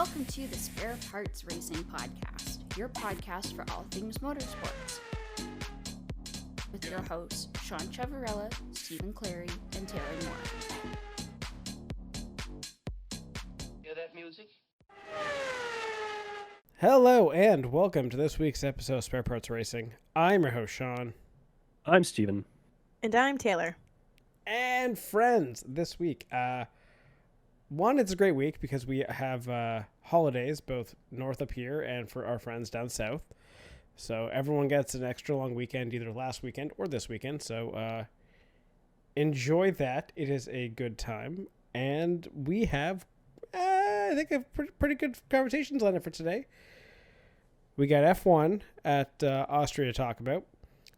Welcome to the Spare Parts Racing Podcast, your podcast for all things motorsports. With your hosts, Sean Chavarella, Stephen Clary, and Taylor Moore. Hear that music? Hello and welcome to this week's episode of Spare Parts Racing. I'm your host, Sean. I'm Steven. And I'm Taylor. And friends, this week, one, it's a great week because we have holidays both north up here and for our friends down south. So everyone gets an extra long weekend either last weekend or this weekend. So enjoy that. It is a good time. And we have, I think, a pretty good conversations on it for today. We got F1 at Austria to talk about.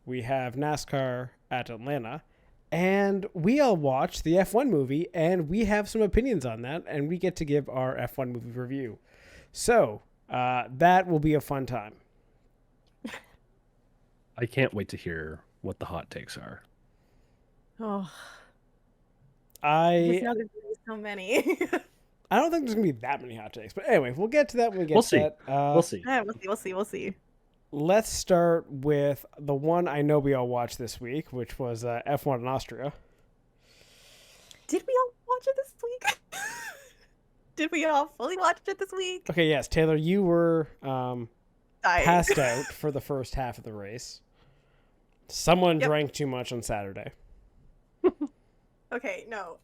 We have NASCAR at Atlanta. And we all watched the F1 movie, and we have some opinions on that, and we get to give our F1 movie review. So that will be a fun time. I can't wait to hear what the hot takes are. Oh, I there's not going to be so many. I don't think there's going to be that many hot takes. But anyway, we'll get to that when we get to that. We'll see. Yeah, we'll see. Let's start with the one I know we all watched this week, which was F1 in Austria. Did we all watch it this week? Did we all fully watch it this week? Okay, yes, Taylor, you were Dying. passed out for the first half of the race. Someone Yep. drank too much on Saturday. Okay, no.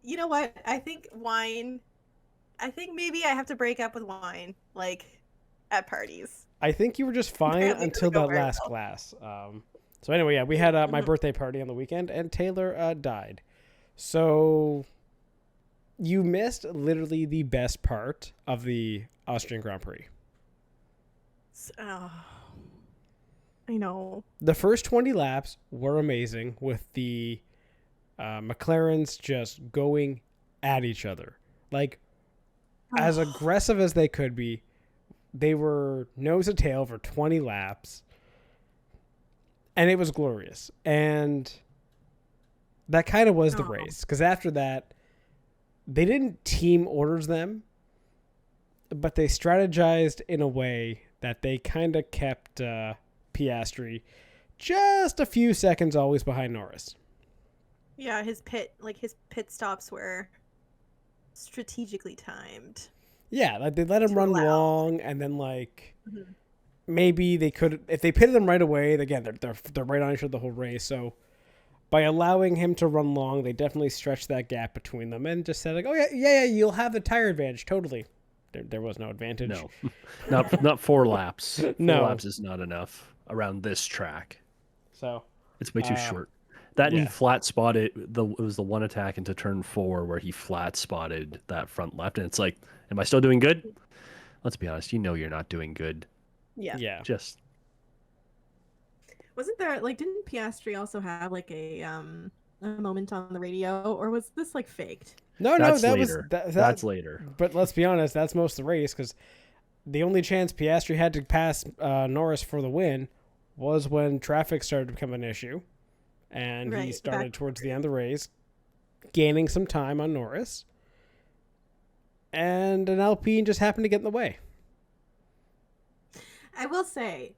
You know what? I think maybe I have to break up with wine, like, at parties. I think you were just fine Yeah, we until go that very last well. glass. So anyway, yeah, we had my Mhm. birthday party on the weekend, and Taylor died. So you missed literally the best part of the Austrian Grand Prix. Oh, I know. The first 20 laps were amazing with the McLarens just going at each other. Like, as aggressive as they could be, they were nose to tail for 20 laps. And it was glorious. And that kind of was the race. Because after that, they didn't team orders them, but they strategized in a way that they kind of kept Piastri just a few seconds always behind Norris. Yeah, his pit stops were strategically timed. Yeah, like they let him Too run loud. long, and then like Mhm. maybe they could, if they pitted him right away. Again, they're right on each other the whole race. So by allowing him to run long, they definitely stretched that gap between them and just said like, oh yeah, you'll have the tire advantage. Totally, there was no advantage. No, not 4 laps. 4 No. laps is not enough around this track. So It's way too short. That yeah. and flat spotted it was the one attack into turn 4 where he flat spotted that front left, and it's like, am I still doing good? Let's be honest, you know you're not doing good. yeah. Just Wasn't there didn't Piastri also have like a moment on the radio, or was this like faked? No, that's that later. was That's later. But let's be honest, that's most of the race because the only chance Piastri had to pass Norris for the win was when traffic started to become an issue, and he Right, started towards the end of the race, gaining some time on Norris, and an Alpine just happened to get in the way. I will say,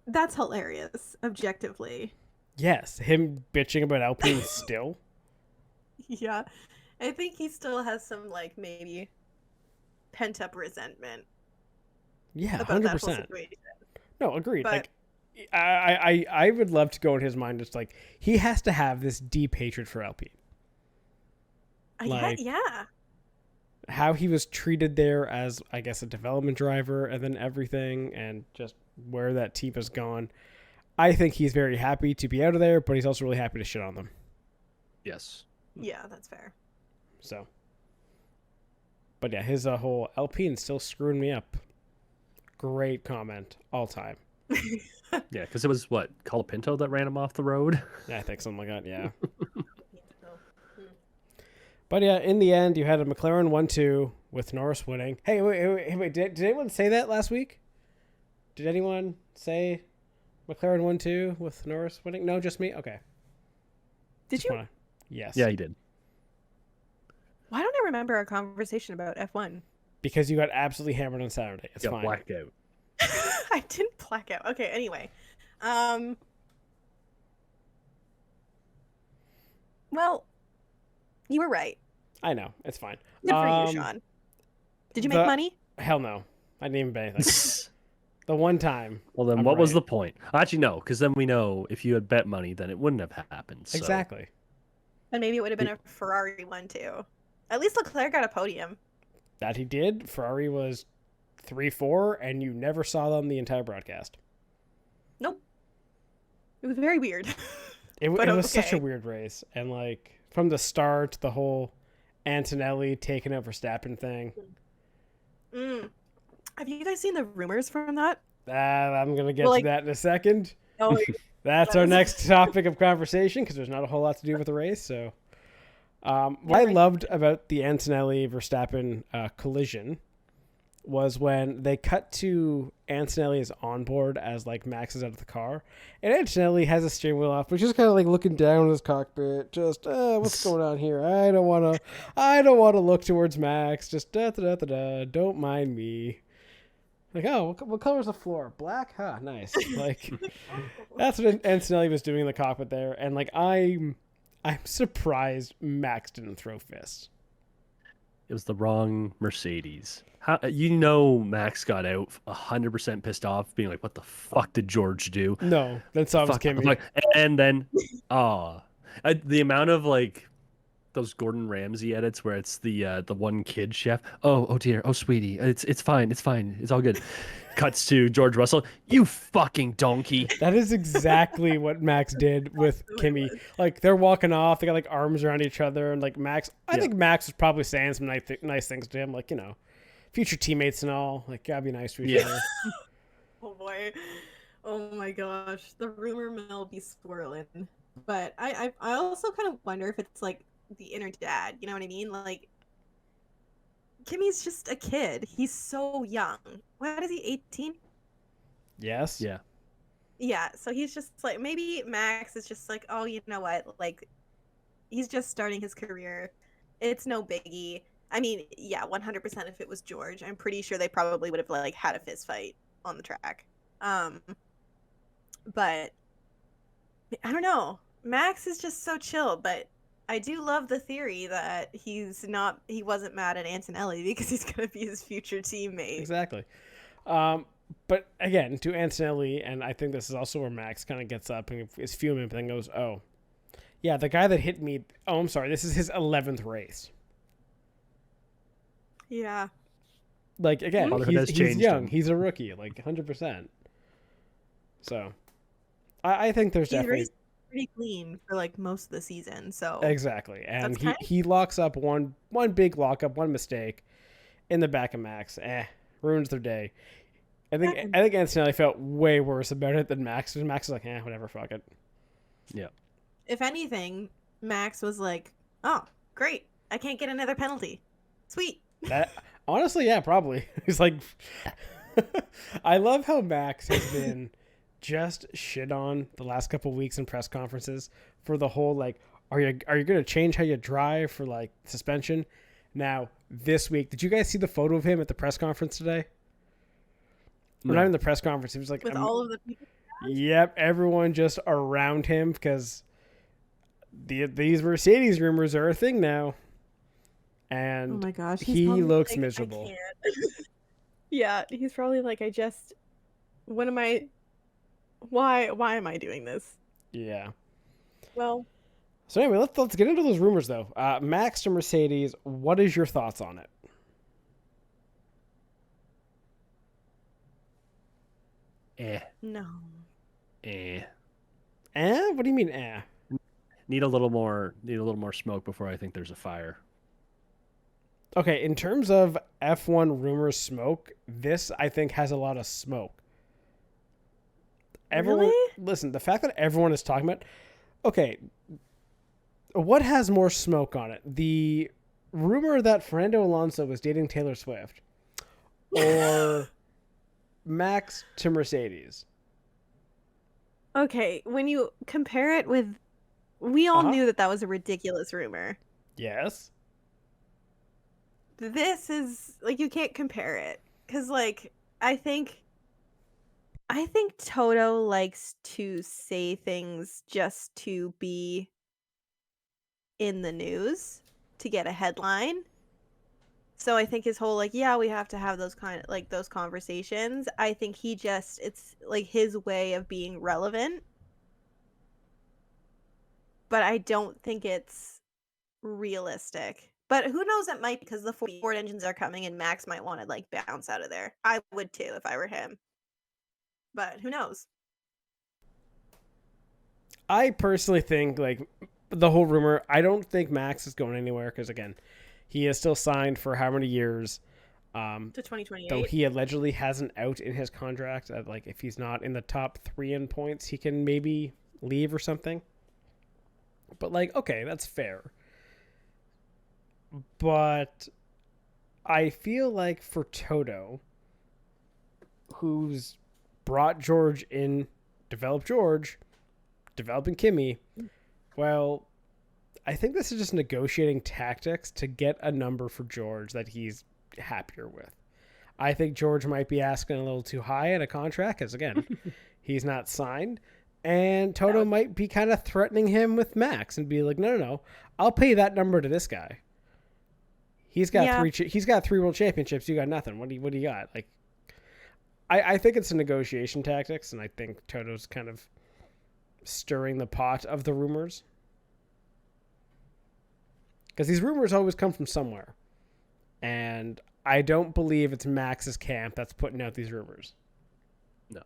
that's hilarious, objectively. Yes, him bitching about Alpine still. Yeah, I think he still has some maybe pent up resentment Yeah, about that whole 100%. situation. No, agreed. But- Like, I would love to go in his mind. Just like he has to have this deep hatred for Alpine. Like- Yeah. How he was treated there as, I guess, a development driver, and then everything, and just where that team has gone. I think he's very happy to be out of there, but he's also really happy to shit on them. Yes. Yeah, that's fair. So, but yeah, his whole Alpine still screwing me up. Great comment, all time. Yeah, because it was what, Colapinto that ran him off the road? Yeah, I think something like that. Yeah. So, But yeah, in the end, you had a McLaren 1-2 with Norris winning. Hey, wait. Did anyone say that last week? Did anyone say McLaren 1-2 with Norris winning? No, just me? Okay. Did you? Yes. Yeah, he did. Why don't I remember a conversation about F1? because you got absolutely hammered on Saturday. It's fine. Blacked out. I didn't black out. Okay, anyway. Well, you were right. I know. It's fine. Good for you, Sean. Did you make money? Hell no. I didn't even bet anything. The one time. Well, then what was the point? Actually, no, because then we know if you had bet money, then it wouldn't have happened. So. Exactly. And maybe it would have been a Ferrari one, too. At least Leclerc got a podium. That he did. Ferrari was 3-4, and you never saw them the entire broadcast. Nope. It was very weird. It was such a weird race. And, like, from the start, the whole Antonelli taking out Verstappen thing. Have you guys seen the rumors from that? I'm going to get to that in a second. Oh, That's our next topic of conversation, because there's not a whole lot to do with the race. So, what I loved about the Antonelli-Verstappen collision was when they cut to Antonelli's onboard as like Max is out of the car, and Antonelli has a steering wheel off, but just kind of like looking down at his cockpit, just what's going on here? I don't want to look towards Max. Just don't mind me. Like, oh, what color is the floor? Black? Huh, nice. Like, that's what Antonelli was doing in the cockpit there, and like I'm surprised Max didn't throw fists. It was the wrong Mercedes. How Max got out 100% pissed off, being like, "What the fuck did George do?" No, that's all Kimmy. Like, and then, the amount of like those Gordon Ramsay edits where it's the one kid chef. Oh dear, oh sweetie, it's fine, it's all good. Cuts to George Russell. You fucking donkey. That is exactly what Max did with Kimmy. Like, they're walking off, they got like arms around each other, and like Max, I think Max was probably saying some nice things to him, like, you know, future teammates and all. Like, gotta be nice to each other. Oh boy. Oh my gosh. The rumor mill be swirling. But I also kind of wonder if it's like the inner dad, you know what I mean? Like, Kimmy's just a kid. He's so young. What is he, 18? Yes. Yeah. Yeah, so he's just like, maybe Max is just like, oh, you know what? Like, he's just starting his career. It's no biggie. I mean, yeah, 100% if it was George, I'm pretty sure they probably would have like had a fist fight on the track. But I don't know. Max is just so chill, but I do love the theory that he wasn't mad at Antonelli because he's going to be his future teammate. Exactly. But again, to Antonelli, and I think this is also where Max kind of gets up and is fuming and goes, oh, yeah, the guy that hit me, oh, I'm sorry, this is his 11th race. Yeah. Like, again, he's young. He's a rookie, like 100%. So, I think there's definitely... pretty clean for like most of the season, so exactly, and he locks up one big lockup, one mistake in the back of Max, ruins their day. I think Antonelli felt way worse about it than Max. Max was like, whatever, fuck it. Yeah. If anything, Max was like, oh, great, I can't get another penalty. Sweet. That honestly, yeah, probably. He's like, I love how Max has been just shit on the last couple of weeks in press conferences for the whole like, are you going to change how you drive for like suspension? Now this week, did you guys see the photo of him at the press conference today? No. Or not in the press conference. He was like, with all of the people. Yep, everyone just around him because these Mercedes rumors are a thing now, and oh my gosh, he looks like, miserable. Yeah, he's probably like, why am I doing this? Yeah. Well. So anyway, let's get into those rumors though. Max to Mercedes, what is your thoughts on it? No. What do you mean Need a little more smoke before I think there's a fire. Okay, in terms of F1 rumors smoke, this I think has a lot of smoke. Everyone, really? Listen, the fact that everyone is talking about, okay, what has more smoke on it? The rumor that Fernando Alonso was dating Taylor Swift, or Max to Mercedes? Okay, when you compare it with, we all knew that was a ridiculous rumor. Yes. this is like you can't compare it because like I think Toto likes to say things just to be in the news to get a headline. So I think his whole like, yeah, we have to have those kind of like those conversations. I think it's like his way of being relevant. But I don't think it's realistic. But who knows, it might, because the Ford engines are coming and Max might want to like bounce out of there. I would too if I were him. But who knows? I personally think, like, the whole rumor, I don't think Max is going anywhere because, again, he is still signed for how many years? To 2028. Though he allegedly has an out in his contract. Like, if he's not in the top 3 in points, he can maybe leave or something. But, like, okay, that's fair. But I feel like for Toto, who's brought George in, developed George, developing Kimmy, well, I think this is just negotiating tactics to get a number for George that he's happier with. I think George might be asking a little too high in a contract because, again, he's not signed. And Toto might be kind of threatening him with Max and be like, no, I'll pay that number to this guy. He's got he's got 3 world championships. You got nothing. What do you got? Like, I think it's a negotiation tactics, and I think Toto's kind of stirring the pot of the rumors. Because these rumors always come from somewhere. And I don't believe it's Max's camp that's putting out these rumors. No.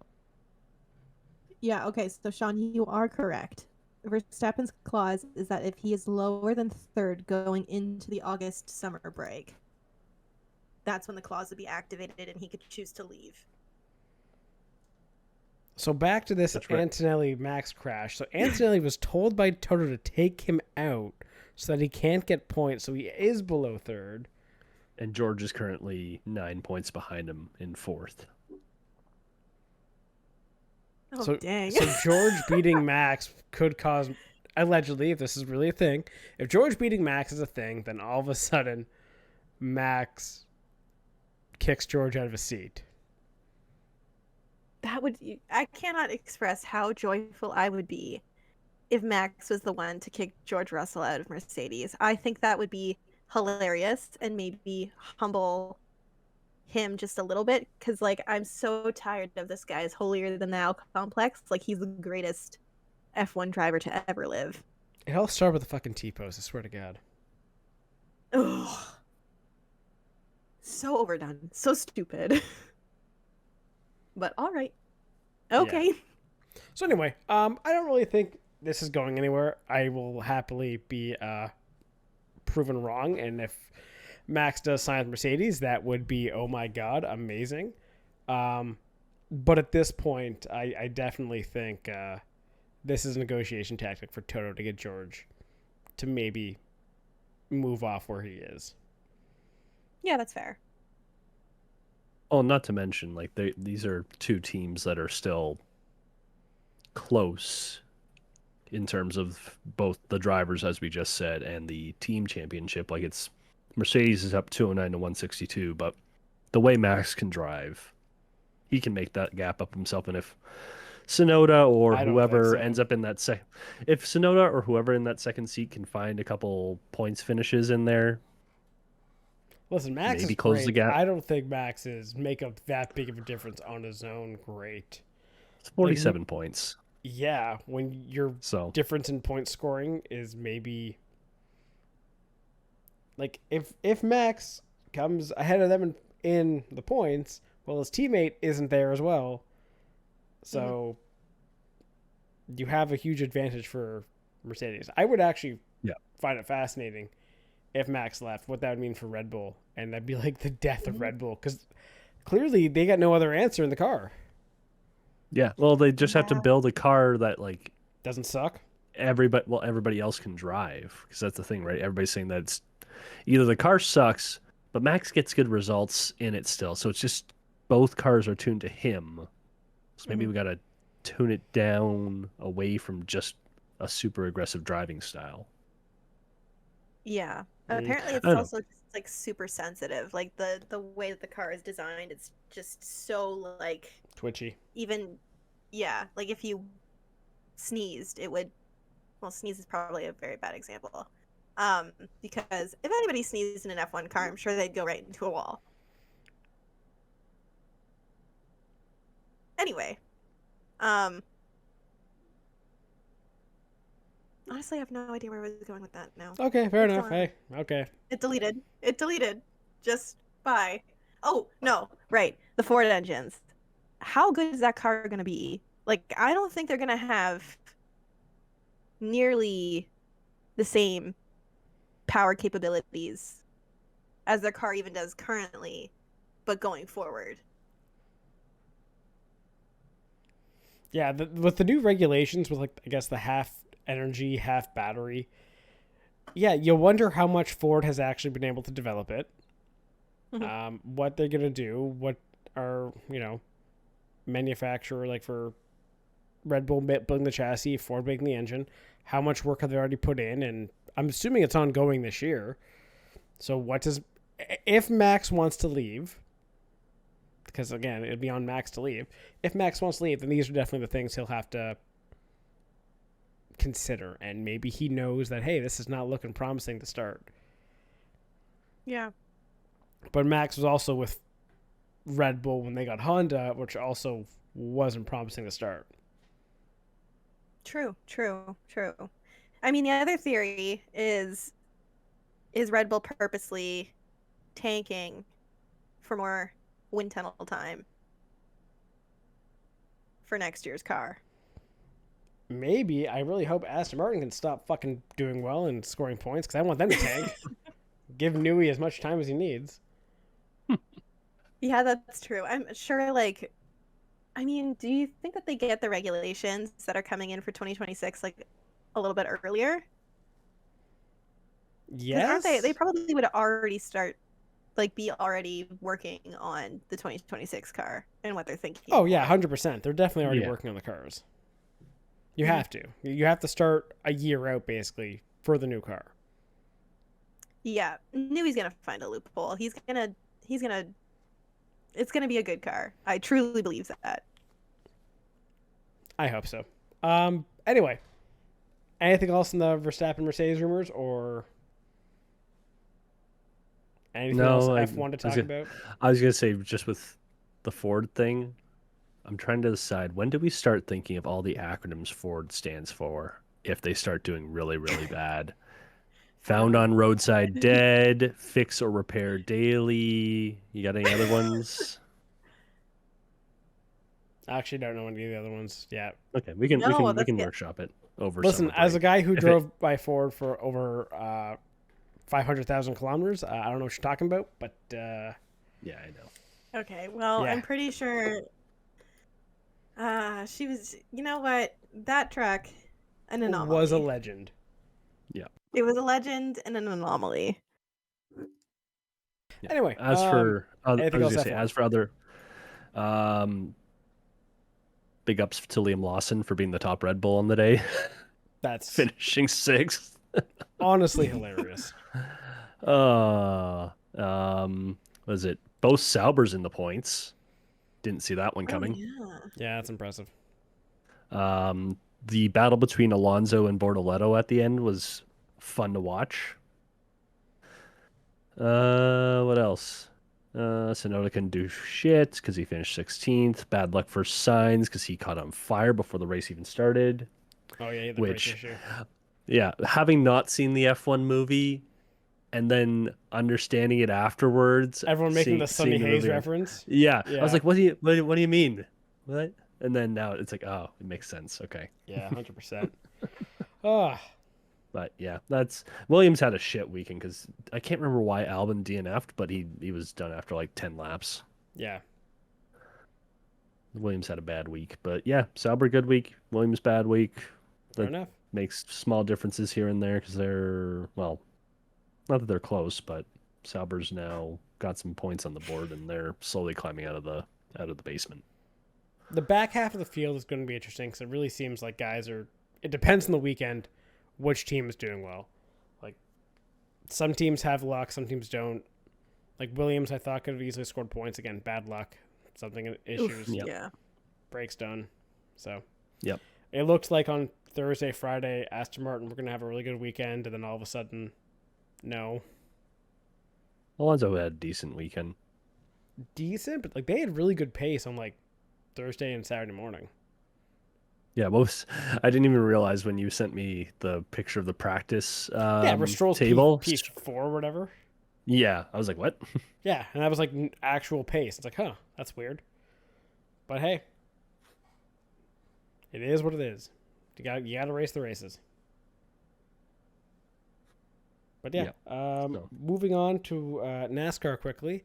Yeah, okay, so Sean, you are correct. Verstappen's clause is that if he is lower than 3rd going into the August summer break, that's when the clause would be activated and he could choose to leave. So back to this Antonelli-Max crash. So Antonelli was told by Toto to take him out so that he can't get points, so he is below 3rd. And George is currently 9 points behind him in 4th. Oh, dang. So George beating Max could cause, allegedly, if this is really a thing, if George beating Max is a thing, then all of a sudden Max kicks George out of his seat. I cannot express how joyful I would be if Max was the one to kick George Russell out of Mercedes. I think that would be hilarious and maybe humble him just a little bit, because like I'm so tired of this guy's holier than thou complex. Like, he's the greatest F1 driver to ever live. It all started with the fucking T-pose, I swear to God. Ugh. So overdone. So stupid. But all right. Okay. Yeah. So anyway, I don't really think this is going anywhere. I will happily be proven wrong, and if Max does sign with Mercedes, that would be, oh my God, amazing. But at this point, I definitely think this is a negotiation tactic for Toto to get George to maybe move off where he is. Yeah, that's fair. Oh, not to mention, like, these are 2 teams that are still close in terms of both the drivers, as we just said, and the team championship. Like, it's Mercedes is up 209 to 162, but the way Max can drive, he can make that gap up himself. And if Tsunoda or whoever ends up in that if Tsunoda or whoever in that second seat can find a couple points finishes in there, listen, Max maybe is close great. the gap. I don't think Max is make up that big of a difference on his own. Great. It's 47 points. Yeah, when your difference in point scoring is maybe like if Max comes ahead of them in the points, well, his teammate isn't there as well. So you have a huge advantage for Mercedes. I would actually find it fascinating if Max left, what that would mean for Red Bull. And that'd be like the death of Red Bull, because clearly they got no other answer in the car. Yeah, well, they just have to build a car that, like, doesn't suck. Everybody else can drive, because that's the thing, right? Everybody's saying that it's either the car sucks, but Max gets good results in it still. So it's just both cars are tuned to him. So maybe we got to tune it down away from just a super aggressive driving style. Yeah. Mm. Apparently it's I don't know. also just like super sensitive. Like the way that the car is designed, it's just so like Twitchy. even yeah, like if you sneezed, it would well, sneeze is probably a very bad example. Because if anybody sneezed in an F1 car, I'm sure they'd go right into a wall. Anyway, um honestly I have no idea where I was going with that now. Okay, fair What's enough. going on? Hey, okay. It deleted. It deleted. Just bye. Oh, no. Right. The Ford engines. How good is that car going to be? Like, I don't think they're going to have nearly the same power capabilities as their car even does currently, but going forward. Yeah, with the new regulations, with like I guess the half energy, half battery. Yeah, you wonder how much Ford has actually been able to develop it. Mhm. What they're gonna do, what are manufacturer like for Red Bull building the chassis, Ford making the engine. How much work have they already put in? And I'm assuming it's ongoing this year. So what does if Max wants to leave? Because again, it'd be on Max to leave. If Max wants to leave, then these are definitely the things he'll have to consider. And maybe he knows that hey, this is not looking promising to start. Yeah. But Max was also with Red Bull when they got Honda, which also wasn't promising to start. True. I mean, the other theory is Red Bull purposely tanking for more wind tunnel time for next year's car? Maybe. I really hope Aston Martin can stop fucking doing well and scoring points because I want them to tank. Give Newey as much time as he needs. Yeah, that's true. I'm sure, like, I mean, do you think that they get the regulations that are coming in for 2026, like, a little bit earlier? Because aren't Yes. they probably would already start, like, be already working on the 2026 car and what they're thinking. Oh, yeah, for. 100%. They're definitely already Yeah. working on the cars. You Mhm. have to. You have to start a year out, basically, for the new car. Yeah, Newey's gonna find a loophole. He's gonna, it's gonna be a good car. I truly believe that. I hope so. Anyway, anything else in the Verstappen Mercedes rumors or anything else No, F1 to talk about? I was gonna say just with the Ford thing, I'm trying to decide when do we start thinking of all the acronyms Ford stands for if they start doing really, really bad. Found Oh, on God. roadside dead, fix or repair daily. You got any other ones? I actually don't know any of the other ones yet. Okay, we can No, we that's can good. workshop it over Listen, summer as a break. guy who If it- drove by Ford for over 500,000 kilometers, I don't know what you're talking about, but Yeah, I know. Okay, well, Yeah. I'm pretty sure she was, you know what? That track, an anomaly. was a legend. It was a legend and an anomaly. Yeah. Anyway, As for I anything was else gonna say, F1? as for other big ups to Liam Lawson for being the top Red Bull on the day, That's finishing sixth. honestly hilarious. Uh, was it both Saubers in the points? Didn't see that one Oh, coming. yeah. Yeah, that's impressive. The battle between Alonso and Bortoletto at the end was fun to watch. What else? Sonoda couldn't do shit because he finished 16th. Bad luck for Sainz because he caught on fire before the race even started. Oh yeah, the brake Which, issue. yeah, having not seen the F1 movie and then understanding it afterwards, Everyone making the Sunny seeing the Hayes movie, reference. yeah, I Yeah. was like, what do you mean? What? And then now it's like, oh, it makes sense. Okay. Yeah, 100%. Ah, But yeah, that's Williams had a shit weekend because I can't remember why Albon DNF'd, but he was done after like 10 laps. yeah. Williams had a bad week, but yeah, Sauber good week, Williams bad week. Fair That enough. makes small differences here and there because they're well, not that they're close, but Sauber's now got some points on the board and they're slowly climbing out of the basement. The back half of the field is going to be interesting because it really seems like guys are. It depends on the weekend, which team is doing well. Like some teams have luck, some teams don't. Like Williams, I thought could have easily scored points. Again, bad luck, something issues, Yep. Yeah. brakes done. So Yep. it looked like on Thursday, Friday, Aston Martin, we're going to have a really good weekend. And then all of a sudden, no. Alonso had a decent weekend. Decent, but like they had really good pace on like Thursday and Saturday morning. Yeah, I didn't even realize when you sent me the picture of the practice Yeah, where Stroll's table. P4 or whatever. Yeah, I was like, what? Yeah, and that was like actual pace. It's like, huh, that's weird. But hey, it is what it is. You got to race the races. But yeah, So. moving on to NASCAR quickly.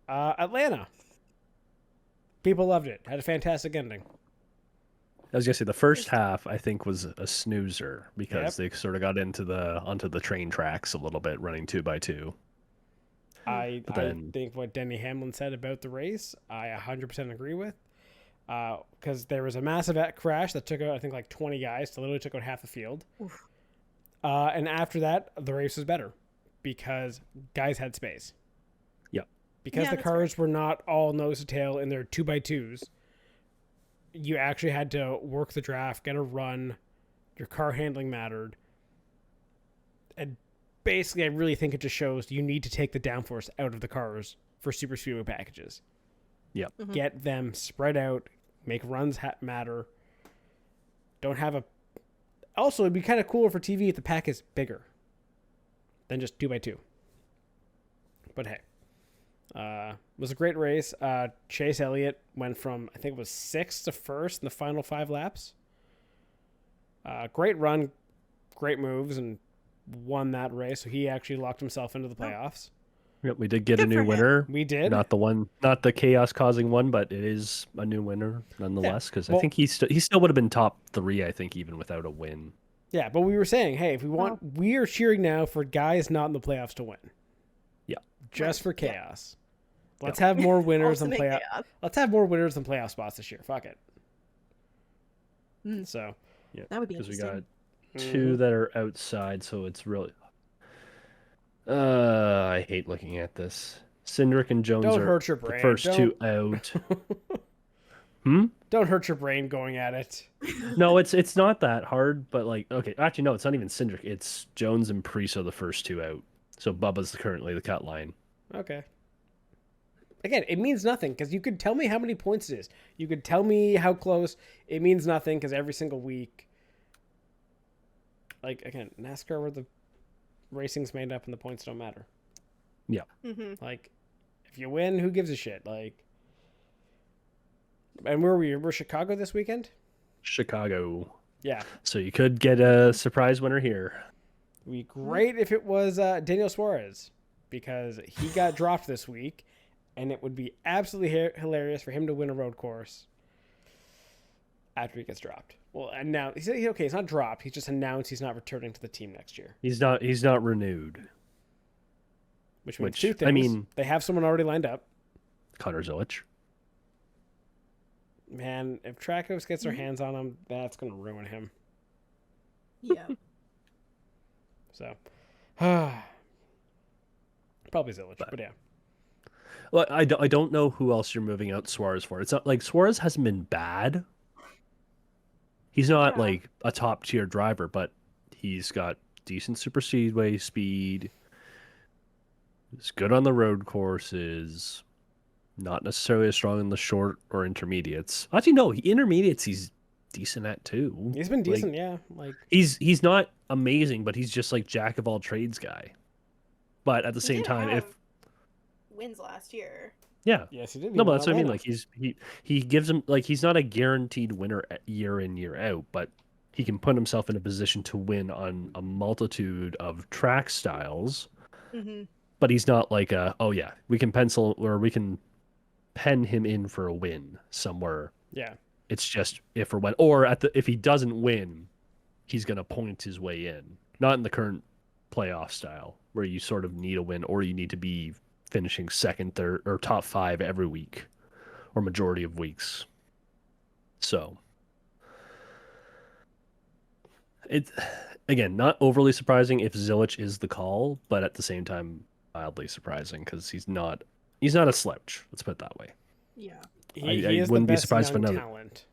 Atlanta. People loved it. Had a fantastic ending. I was gonna say the first half I think was a snoozer because Yep. they sort of got onto the train tracks a little bit, running 2x2. I then- think what Denny Hamlin said about the race, I 100% agree with. Because there was a massive crash that took out, I think, like 20 guys. So literally took out half the field. Oof. And after that, the race was better because guys had space. Yep. Because Yeah, the that's cars were not all nose to tail in their 2x2s, you actually had to work the draft, get a run. Your car handling mattered. And basically, I really think it just shows you need to take the downforce out of the cars for super speedway packages. Yep. Mhm. Get them spread out, make runs matter. Don't have a. Also, it'd be kind of cooler for TV if the pack is bigger than just 2x2. But hey, it was a great race. Chase Elliott went from, I think it was 6th to 1st in the final 5 laps. Great run, great moves, and won that race. So he actually locked himself into the playoffs. Yep, we did get Good a new for him. winner. We did. Not the chaos causing one, but it is a new winner nonetheless. Because Well- I think he still would have been top 3. I think even without a win. Yeah, but we were saying, hey, if we want, we are cheering now for guys not in the playoffs to win. Yeah. Just Right, for yeah. chaos. Let's have more winners than Ultimate playoff. chaos. Let's have more winners than playoff spots this year. Fuck it. Mm. So Yeah, That would be because we interesting. got 2 that are outside, so it's really. I hate looking at this. Cindric and Jones Don't are hurt your the brain. first 2 out. Hmm. Don't hurt your brain going at it. No, it's not that hard, but like, okay, actually no, it's not even Cindric. It's Jones and Priest are the first 2 out. So Bubba's currently the cut line. Okay. Again, it means nothing because you could tell me how many points it is. You could tell me how close. It means nothing because every single week, like again, NASCAR where the racing's made up and the points don't matter. Mm-hmm. Like, if you win, who gives a shit? Like, and where were we? We're Chicago this weekend. Chicago. Yeah, So you could get a surprise winner here. it'd be great if it was Daniel Suarez because he got dropped this week, and it would be absolutely hilarious for him to win a road course after he gets dropped. Well, and now he's okay. He's not dropped. He's just announced he's not returning to the team next year. He's not renewed. Which means Which, 2 things. I mean- they have someone already lined up. Connor Zilich. Man, if Trackhouse gets their hands on him, that's going to ruin him. Yeah. So, probably Zilich, but yeah. Well, I don't know who else you're moving out Suarez for. It's not like Suarez hasn't been bad. He's not Yeah. like a top tier driver, but he's got decent super speedway speed. He's good on the road courses. Not necessarily as strong in the short or intermediates. Actually, no, intermediates he's decent at too. He's been Like, decent, yeah. Like, he's not amazing, but he's just like jack of all trades guy. But at the He same did time, if have wins last year. yeah, yes, he did. no, but that's what I mean. Like he gives him like he's not a guaranteed winner year in year out, but he can put himself in a position to win on a multitude of track styles. Mm-hmm. But he's not like we can pencil or we can pen him in for a win somewhere. Yeah. It's just if or when, or if he doesn't win, he's gonna point his way in. Not in the current playoff style where you sort of need a win or you need to be finishing second, third, or top 5 every week or majority of weeks. So again, not overly surprising if Zilich is the call, but at the same time, mildly surprising because he's not a slouch. Let's put it that way. Yeah. He I is the wouldn't be best surprised if young another. talent.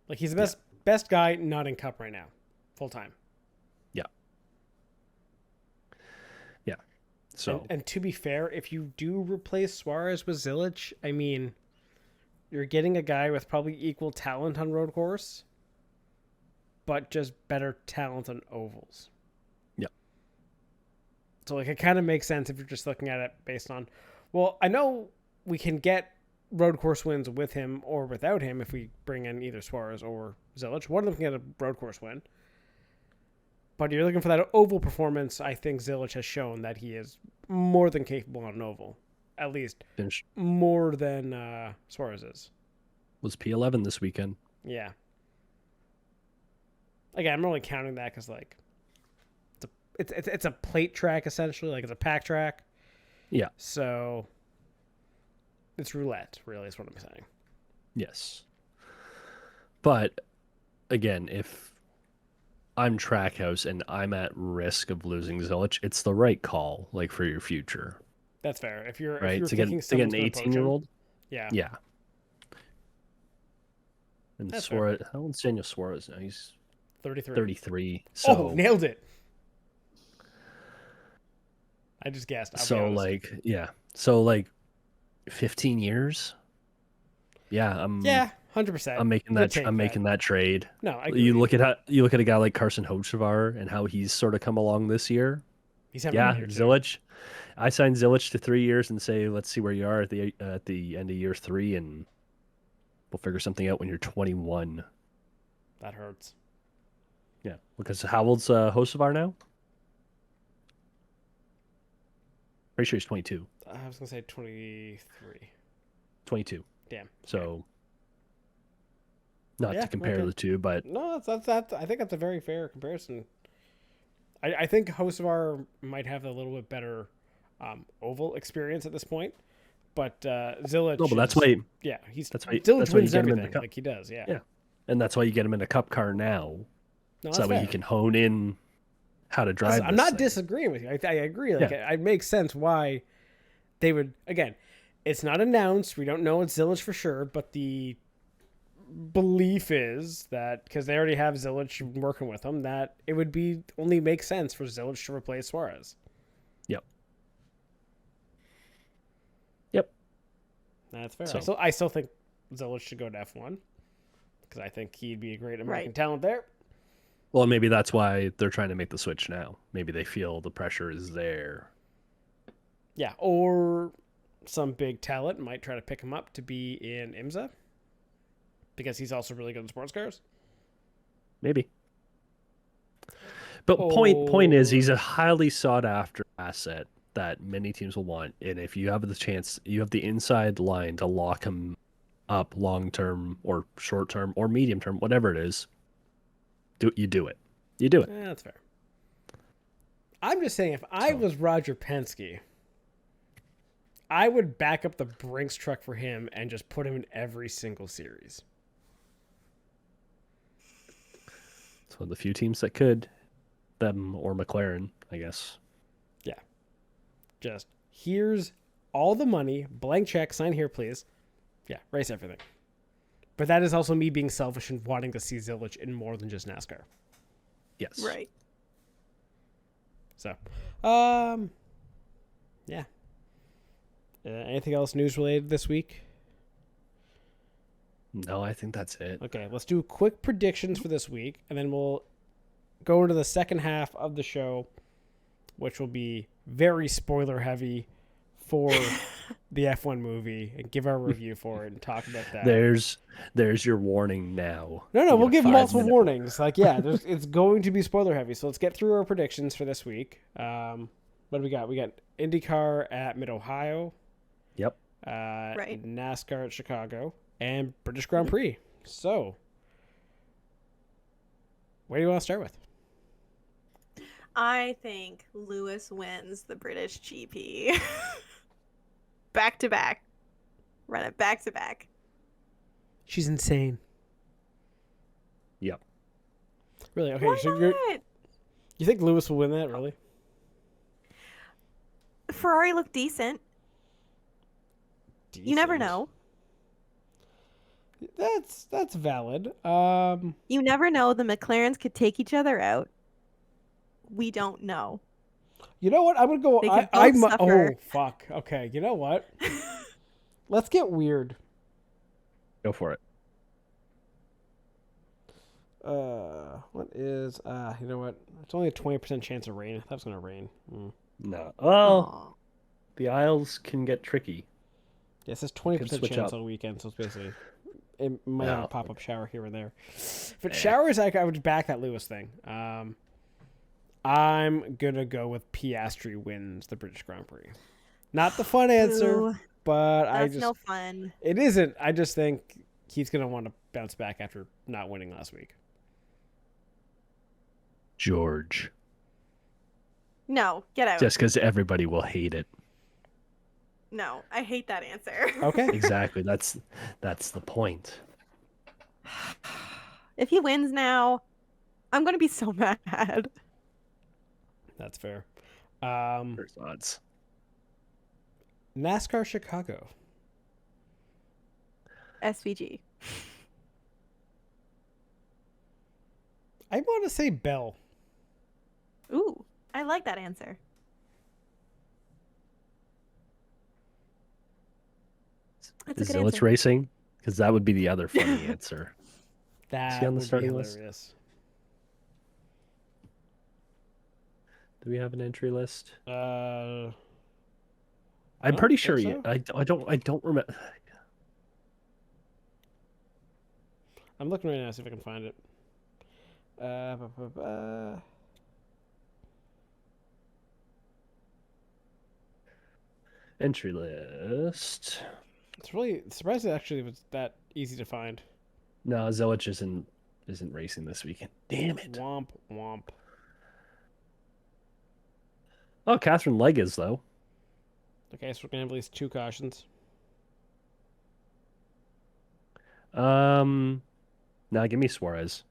Like he's the best guy not in Cup right now, full time. Yeah. So And to be fair, if you do replace Suarez with Zilich, I mean, you're getting a guy with probably equal talent on road course, but just better talent on ovals. Yeah. So like it kind of makes sense if you're just looking at it based on, well, I know we can get road course wins with him or without him if we bring in either Suarez or Zilich. One of them can get a road course win. But you're looking for that oval performance. I think Zilich has shown that he is more than capable on an oval. At least finish more than Suarez is. was P11 this weekend. Yeah. Again, I'm only counting that because like it's a plate track essentially, like it's a pack track. Yeah. So it's roulette, really, is what I'm saying. Yes. But again, if I'm Trackhouse and I'm at risk of losing Zilich, it's the right call, like for your future, That's fair. If you're right? if To you're get thinking to get an someone's gonna poach him, 18-year-old. yeah, Yeah. And That's Suarez, how old's Daniel Suarez now? He's 33. 33. So nailed it. I just guessed. I'll be honest. So like 15 years. Yeah, Yeah, 100%. I'm making that trade. No, I agree. You look at a guy like Carson Hocevar and how he's sort of come along this year. He's having Yeah, a year too. Zilich. I signed Zilich to 3 years and say, let's see where you are at the end of year 3, and we'll figure something out when you're 21. That hurts. Yeah, because how old's Hocevar now? Pretty sure he's 22. I was gonna say 23. 22. Damn. So, not Yeah, to compare okay. the two, but No, that's. I think that's a very fair comparison. I think Hocevar might have a little bit better oval experience at this point, but Zilich. no, but that's why. Yeah, That's why. Zilich That's why you wins get him in everything. the cup. Like he does. Yeah. Yeah. And that's why you get him in a cup car now, No, so that's that way he fair. can hone in how to drive. I'm this not thing. disagreeing with you. I agree. Like it makes sense why they would. Again, it's not announced. We don't know it's Zilich for sure, but the belief is that because they already have Zilich working with them, that it would be only make sense for Zilich to replace Suarez. Yep. That's fair. So- I still think Zilich should go to F1 because I think he'd be a great American Right. talent there. Well, maybe that's why they're trying to make the switch now. Maybe they feel the pressure is there. Yeah, or some big talent might try to pick him up to be in IMSA because he's also really good in sports cars. Maybe. But point is, he's a highly sought after asset that many teams will want. And if you have the chance, you have the inside line to lock him up long term or short term or medium term, whatever it is. You do it. You do it. Yeah, that's fair. I'm just saying, if I was Roger Penske, I would back up the Brinks truck for him and just put him in every single series. It's one of the few teams that could. Them or McLaren, I guess. Yeah. Just, here's all the money, blank check, sign here, please. Yeah, race everything. But that is also me being selfish and wanting to see Zilich in more than just NASCAR. Yes. Right. So, yeah. Anything else news related this week? No, I think that's it. Okay, let's do quick predictions for this week, and then we'll go into the second half of the show, which will be very spoiler heavy for the F1 movie, and give our review for it and talk about that. There's your warning now. No, You we'll get a give multiple 5-minute warnings. Like, yeah, it's going to be spoiler heavy. So let's get through our predictions for this week. What do we got? We got IndyCar at Mid-Ohio. Yep. Right. NASCAR at Chicago. And British Grand Prix. So, where do you want to start with? I think Lewis wins the British GP. Back to back. Run it back to back. She's insane. Yep. Really? Okay, Why so not? you think Lewis will win that? Really? Ferrari looked decent. You never Decent. know. That's valid. You never know. The McLarens could take each other out. We don't know. You know what? I'm gonna go. They could I'm. both suffer. Oh fuck. Okay. You know what? Let's get weird. Go for it. What is? You know what? It's only a 20% chance of rain. I thought it was gonna rain. No. Well, Aw. the aisles can get tricky. Yeah, it says 20% switch chance up. on the weekend, so it's basically it might have a No. pop-up shower here and there. If it showers, I would back that Lewis thing. I'm gonna go with Piastri wins the British Grand Prix. Not the fun answer, Boo. but That's no fun. it isn't. I just think he's gonna want to bounce back after not winning last week. George. No, get out. Just because everybody will hate it. No, I hate that answer. Okay. Exactly. That's the point. If he wins now, I'm gonna be so mad. That's fair. First odds. NASCAR Chicago. SVG. I want to say Bell. Ooh, I like that answer. That's a Is good Zilich answer. racing? Because that would be the other funny answer. That he on the would be starting list? hilarious. Do we have an entry list? I I'm don't pretty think sure. so. I don't remember. I'm looking right now to see if I can find it. Entry list. It's really surprising. Actually, it was that easy to find. No, Zilich isn't racing this weekend. Damn it. Womp womp. Oh, Catherine Legg is though. Okay, so we're gonna have at least 2 cautions. Now give me Suarez,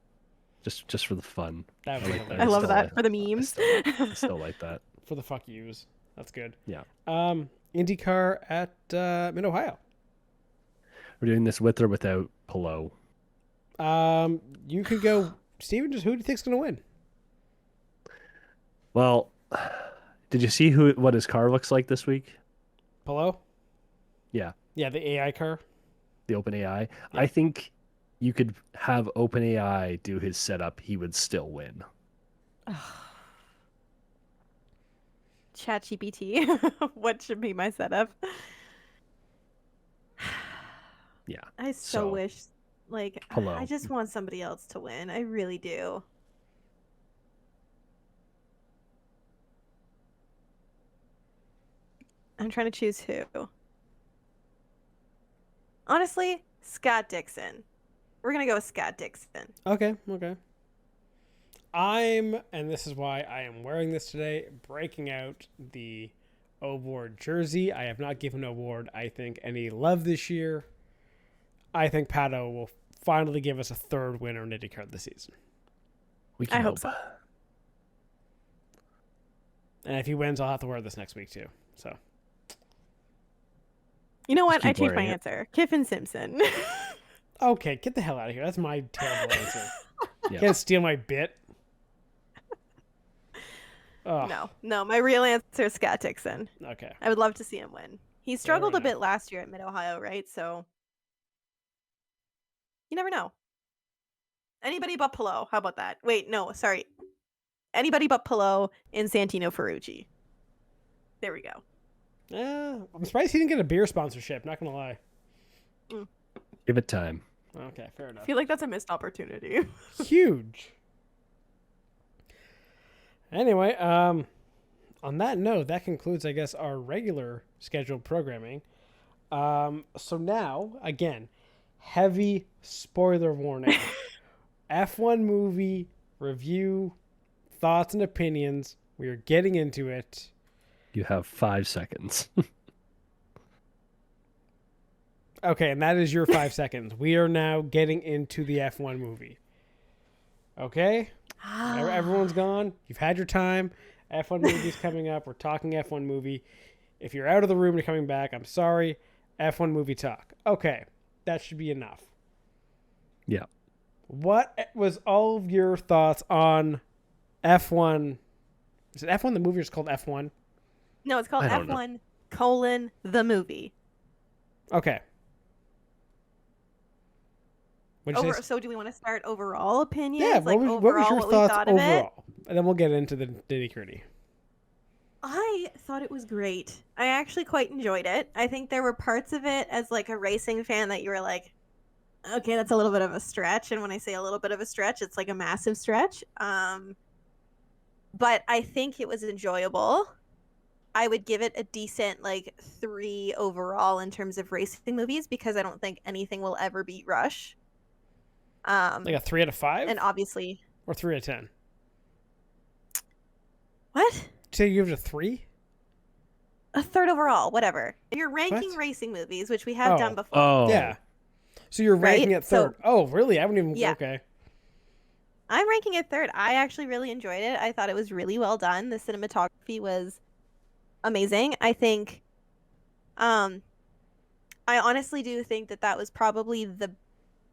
just for the fun. That would be like that. I hilarious. love still that like- for the memes. I still like that. For the fuck yous. That's good. Yeah. IndyCar at Mid Ohio. We're doing this with or without Pillow. You could go, Steven. Just who do you think's gonna win? Well, did you see what his car looks like this week? Hello? Yeah, Yeah, the AI car. the OpenAI. I think you could have OpenAI do his setup. He would still win. ChatGPT. What should be my setup? Yeah. I so So, wish, like, hello. I just want somebody else to win. I really do. I'm trying to choose who. Honestly, Scott Dixon. We're gonna go with Scott Dixon. Okay. And this is why I am wearing this today, breaking out the award jersey. I have not given award, I think, any love this year. I think Pato will finally give us a third winner in IndyCar this season. We can I hope hope. so. And if he wins, I'll have to wear this next week too. So You know what? keep I changed my wearing it. answer. Kiffin Simpson. okay, get the hell out of here. That's my terrible answer. Yeah. Can't steal my bit. Oh, No, my real answer is Scott Dixon. Okay. I would love to see him win. He struggled a enough. bit last year at Mid Ohio, right? So you never know. Anybody but Pillow. How about that? Wait, no, sorry. Anybody but Pillow and Santino Ferrucci. There we go. I'm surprised he didn't get a beer sponsorship. Not gonna lie. Give it time. Okay, fair I enough. feel like that's a missed opportunity. Huge. Anyway, on that note, that concludes, I guess, our regular scheduled programming. So now, again, heavy spoiler warning. F1 movie review, thoughts and opinions. We are getting into it. You have 5 seconds. Okay, and that is your 5 seconds. We are now getting into the F1 movie. Okay? Everyone's gone. You've had your time. F1 movie's coming up. We're talking F1 movie. If you're out of the room and coming back, I'm sorry. F1 movie talk. Okay, that should be enough. Yeah. What was all of your thoughts on F1? Is it F1 the movie or is it called F1? No, it's called F1 colon the movie. Okay. So do we want to start overall opinions? Yeah, like what was your thoughts overall? And then we'll get into the nitty-gritty. I thought it was great. I actually quite enjoyed it. I think there were parts of it as like a racing fan that you were like, okay, that's a little bit of a stretch. And when I say a little bit of a stretch, it's like a massive stretch. But I think it was enjoyable. I would give it a decent like 3 overall in terms of racing movies because I don't think anything will ever beat Rush. Like a 3 out of 5? And obviously... Or 3 out of 10? What? So you give it a 3? A 3rd overall, whatever. If you're ranking racing movies, which we have done before. Oh. Yeah. So you're ranking it 3rd. So, oh, really? I haven't even... Yeah. Okay. I'm ranking it 3rd. I actually really enjoyed it. I thought it was really well done. The cinematography was amazing. I think... I honestly do think that was probably the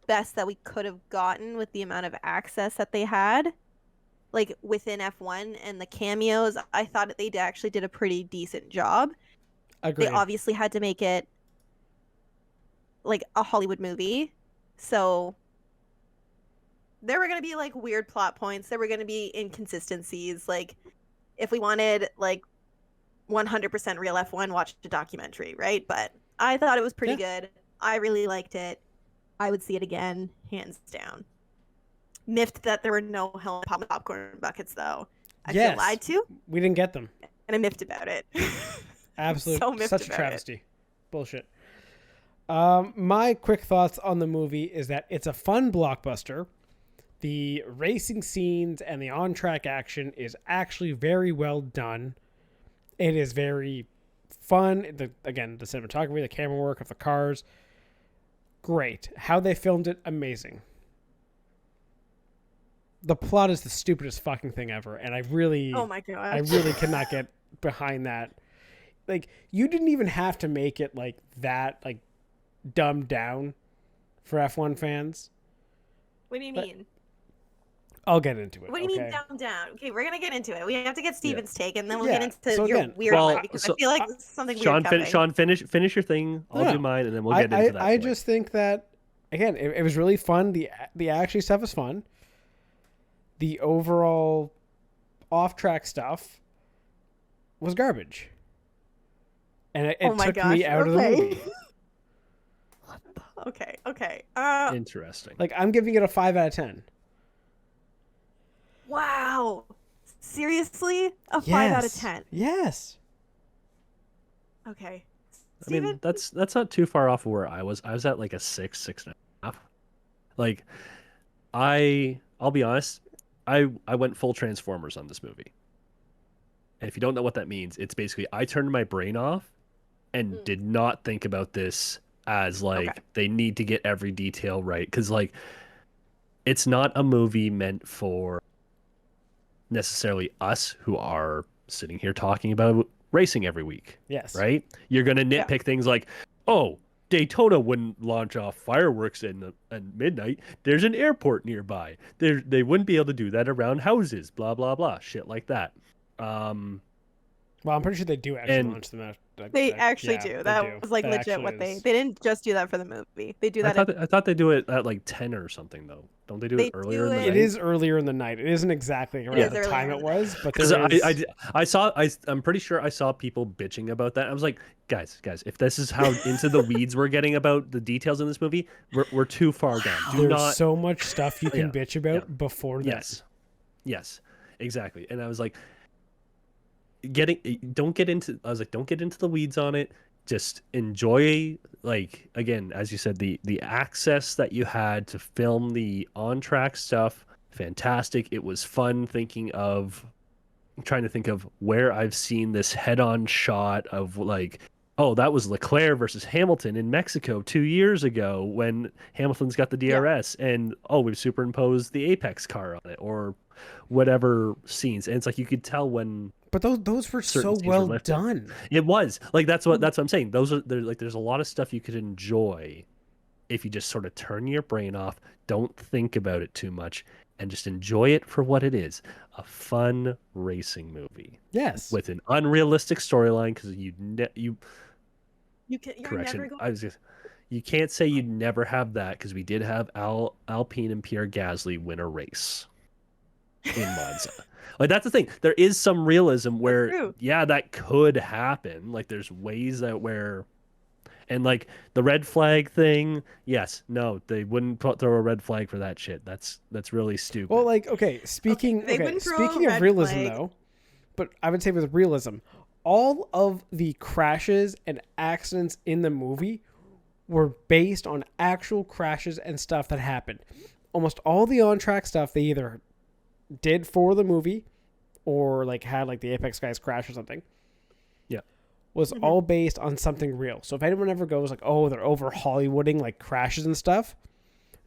best that we could have gotten with the amount of access that they had. Like within F1 and the cameos, I thought they actually did a pretty decent job. Agreed. They obviously had to make it like a Hollywood movie. So there were going to be like weird plot points. There were going to be inconsistencies. Like if we wanted like 100% real F1, watch a documentary, right? But I thought it was pretty good. I really liked it. I would see it again, hands down. Miffed that there were no Helen popcorn buckets, though. I feel lied to. We didn't get them. And I'm miffed about it. Absolutely. Such a travesty. Bullshit. My quick thoughts on the movie is that it's a fun blockbuster. The racing scenes and the on-track action is actually very well done. It is very fun. The cinematography, the camera work of the cars, great. How they filmed it, amazing. The plot is the stupidest fucking thing ever, and I really cannot get behind that. Like, you didn't even have to make it like that, like dumbed down for F1 fans. What do you mean? I'll get into it. What do you mean dumbed down? Okay, we're gonna get into it. We have to get Steven's take, and then we'll get into your weird one because I feel like something weird coming. Sean, finish your thing. I'll do mine, and then we'll get into that. I just think that again, it was really fun. The action stuff was fun. The overall off-track stuff was garbage, and it took me out of the movie. Okay. Interesting. Like, I'm giving it a 5 out of 10. Wow. Seriously? A 5 out of 10? Yes. Okay. Steven? I mean, that's not too far off of where I was. I was at like a 6.5. Like, I'll be honest, I went full Transformers on this movie. And if you don't know what that means, it's basically I turned my brain off and did not think about this as like they need to get every detail right. Because like it's not a movie meant for necessarily us who are sitting here talking about racing every week. Yes. Right? You're going to nitpick things like, oh, Daytona wouldn't launch off fireworks at midnight. There's an airport nearby. They wouldn't be able to do that around houses. Blah, blah, blah. Shit like that. Well, I'm pretty sure they do actually launch them out. They actually do. That was like legit what they didn't just do that for the movie. They do that. I thought they do it at like 10 or something though. Don't they do it earlier in the night? It is earlier in the night. It isn't exactly around the time it was, but I'm pretty sure I saw people bitching about that. I was like, guys, if this is how into the weeds we're getting about the details in this movie, we're too far gone. There's so much stuff you can bitch about before that. Yes, exactly. And I was like, don't get into the weeds on it. Just enjoy, like, again, as you said, the access that you had to film the on-track stuff. Fantastic. It was fun trying to think of where I've seen this head-on shot of like, oh, that was Leclerc versus Hamilton in Mexico 2 years ago when Hamilton's got the DRS and we've superimposed the Apex car on it. Or whatever scenes. And it's like you could tell when But those were certain so scenes were well lifted. done. It was like that's what I'm saying. There's a lot of stuff you could enjoy if you just sort of turn your brain off, don't think about it too much, and just enjoy it for what it is, a fun racing movie. Yes. With an unrealistic storyline, because You're correction. never going. You can't say you'd never have that, because we did have Alpine and Pierre Gasly win a race in Monza. Like, that's the thing. There is some realism where, yeah, that could happen. Like, there's ways that where, and like the red flag thing, yes, no, they wouldn't throw a red flag for that shit. That's really stupid. Well, like, speaking of realism though, but I would say with realism, all of the crashes and accidents in the movie were based on actual crashes and stuff that happened. Almost all the on-track stuff they either did for the movie or like had like the Apex guys crash or something. Yeah. Was all based on something real. So if anyone ever goes like, oh, they're over Hollywooding like crashes and stuff,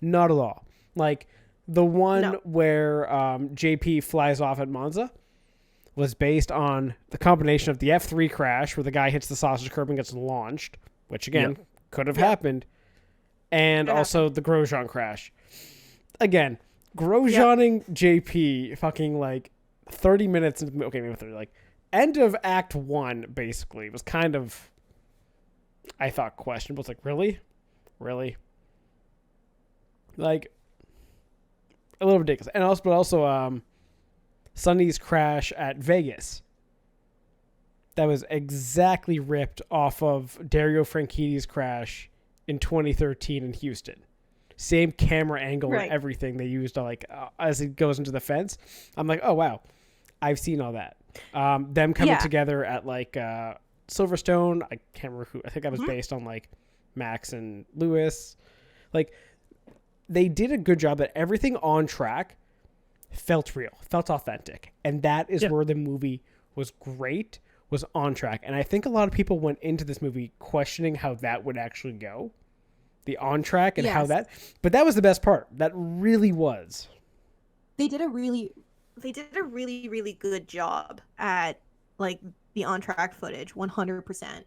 not at all. Like the one where JP flies off at Monza was based on the combination of the F3 crash where the guy hits the sausage curb and gets launched, which again could have happened, and also the Grosjean crash. Again, Grosjeaning JP fucking like 30 minutes into the, okay, maybe 30, like end of Act 1 basically was kind of, I thought, questionable. It's like, really? Like a little ridiculous. And also Sonny's crash at Vegas. That was exactly ripped off of Dario Franchitti's crash in 2013 in Houston. Same camera angle and everything they used to like as it goes into the fence. I'm like, oh wow, I've seen all that. Them coming together at like Silverstone. I can't remember who. I think that was based on like Max and Lewis. Like they did a good job that everything on track felt real, felt authentic, and that is where the movie was great. Was on track, and I think a lot of people went into this movie questioning how that would actually go, the on track and how that. But that was the best part. That really was. They did a really good job at like the on track footage, 100%.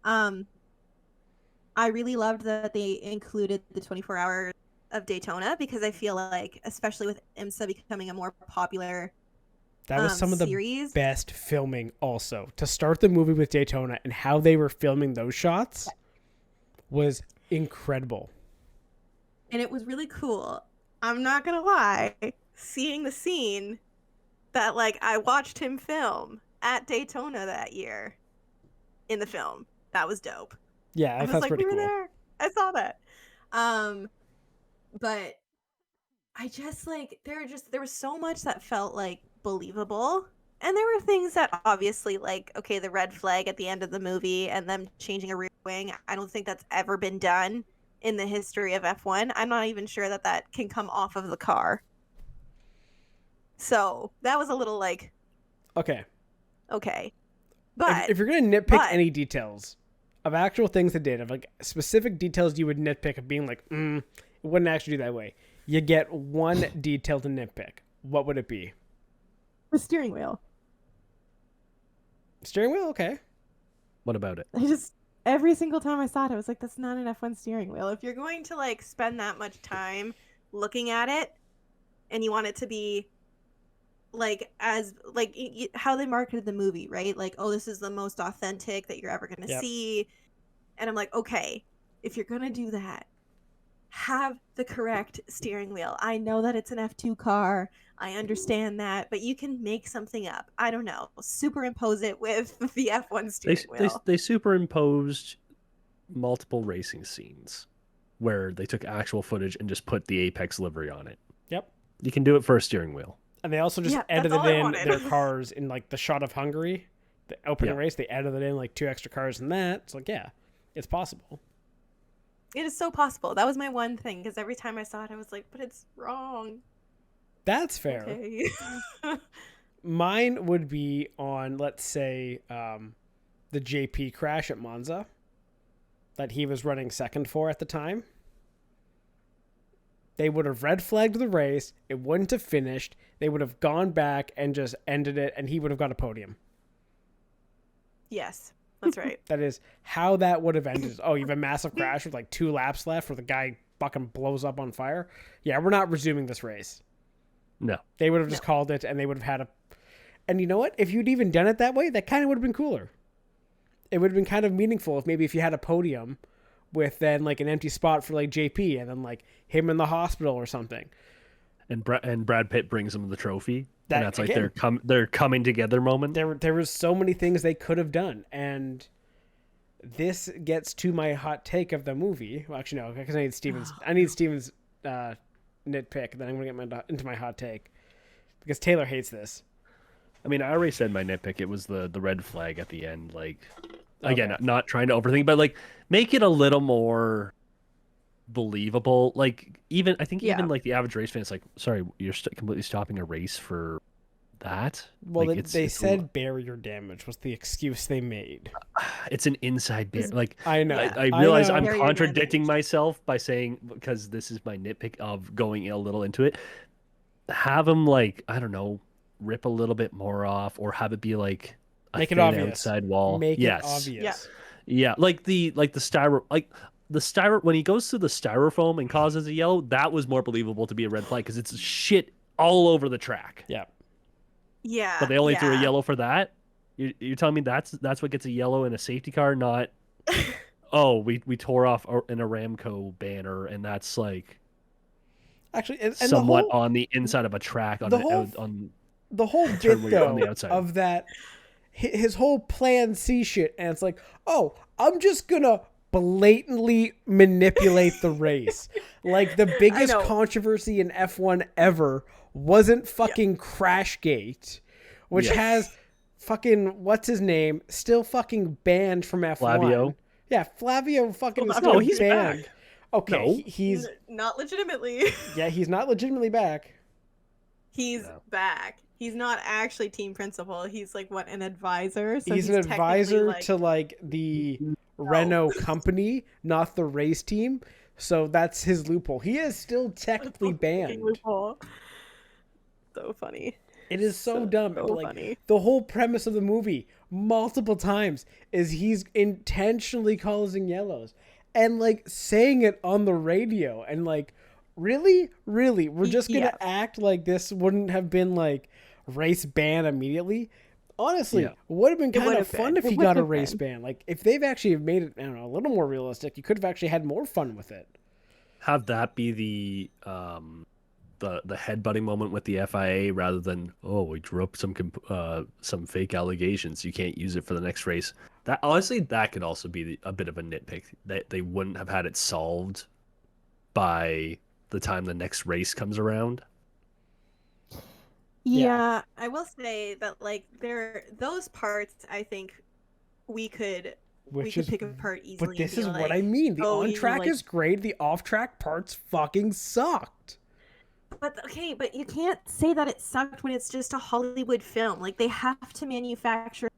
I really loved that they included the 24 hours of Daytona because I feel like, especially with IMSA becoming a more popular. That was some of the series. Best filming also. To start the movie with Daytona and how they were filming those shots was incredible. And it was really cool. I'm not going to lie. Seeing the scene that like I watched him film at Daytona that year in the film, that was dope. Yeah, that's like, pretty we were cool. There. I saw that. But I just like there was so much that felt like believable, and there were things that obviously like, okay, the red flag at the end of the movie and them changing a rear wing, I don't think that's ever been done in the history of F1. I'm not even sure that can come off of the car, so that was a little like okay. But if you're gonna nitpick any details of actual things they did, of like specific details you would nitpick of being like it wouldn't actually do that way, you get one detail to nitpick, what would it be? The steering wheel. Steering wheel? Okay. What about it? I just, every single time I saw it, I was like, that's not an F1 steering wheel. If you're going to like spend that much time looking at it and you want it to be like as like how they marketed the movie, right? Like, oh, this is the most authentic that you're ever going to see. And I'm like, okay, if you're going to do that, have the correct steering wheel. I know that it's an F2 car. I understand that, but you can make something up. I don't know. Superimpose it with the F1 steering wheel. They superimposed multiple racing scenes where they took actual footage and just put the Apex livery on it. Yep. You can do it for a steering wheel. And they also just edited in their cars in like the shot of Hungary, the opening race. They edited in like 2 extra cars in that. It's like, yeah, it's possible. It is so possible. That was my one thing, because every time I saw it, I was like, but it's wrong. That's fair. Okay. Mine would be on, let's say, the JP crash at Monza that he was running second for at the time. They would have red flagged the race. It wouldn't have finished. they would have gone back and just ended it, and he would have got a podium. Yes, that's right. That is how that would have ended. Oh, you have a massive crash with like 2 laps left where the guy fucking blows up on fire. Yeah, we're not resuming this race. No. They would have just called it, and they would have had a... And you know what? If you'd even done it that way, that kind of would have been cooler. It would have been kind of meaningful if you had a podium with then like an empty spot for like JP and then like him in the hospital or something. And Brad Pitt brings him the trophy. That, and that's like again, their coming together moment. There was so many things they could have done, and this gets to my hot take of the movie. Well, actually, no, because I need Steven's nitpick. Then I'm gonna get into my hot take because Taylor hates this. I mean, I already said my nitpick. It was the red flag at the end. Like, again, not trying to overthink, but like make it a little more believable. Like, even like the average race fan is like, sorry, you're completely stopping a race for that. Well, like, they said barrier damage was the excuse they made. It's an inside barrier. Like, I know. I realize I'm Barrier contradicting damage. myself by saying, because this is my nitpick of going a little into it. Have them like, I don't know, rip a little bit more off, or have it be like a Make it thin obvious. outside wall. Make yes. it obvious. Yeah, like the styro when he goes through the styrofoam and causes a yellow, that was more believable to be a red flag because it's shit all over the track. Yeah. Yeah. But they only threw a yellow for that. You're telling me that's what gets a yellow in a safety car, not we tore off an Aramco banner and that's like Actually, and somewhat on the inside of a track on the whole turn bit where you're on the though outside. of that his whole plan C shit, and it's like, oh, I'm just gonna blatantly manipulate the race. Like the biggest controversy in F1 ever wasn't fucking Crashgate, which has fucking what's his name still fucking banned from F1. Flavio. Yeah, Flavio fucking is no, still he's banned. back. Okay, No. he's not legitimately. yeah, he's not legitimately back. He's back. He's not actually team principal. He's like an advisor. So he's an advisor like... to like the Renault company, not the race team. So that's his loophole. He is still technically banned. Loophole. So funny. It is so dumb. So But like funny. the whole premise of the movie, multiple times, is he's intentionally causing yellows and like saying it on the radio, and like, really, we're just gonna act like this wouldn't have been like race ban immediately. Honestly, would have been kind of fun if he got a race ban. Like if they've actually made it, I don't know, a little more realistic, you could have actually had more fun with it. Have that be the headbutting moment with the FIA rather than, oh, we drew up some fake allegations, you can't use it for the next race. That honestly, that could also be a bit of a nitpick, that they wouldn't have had it solved by the time the next race comes around. Yeah, I will say that like those parts I think we could pick apart easily. But this and is be what like, I mean. The oh, on track like... is great. The off track parts fucking sucked. But okay, but you can't say that it sucked when it's just a Hollywood film. Like they have to manufacture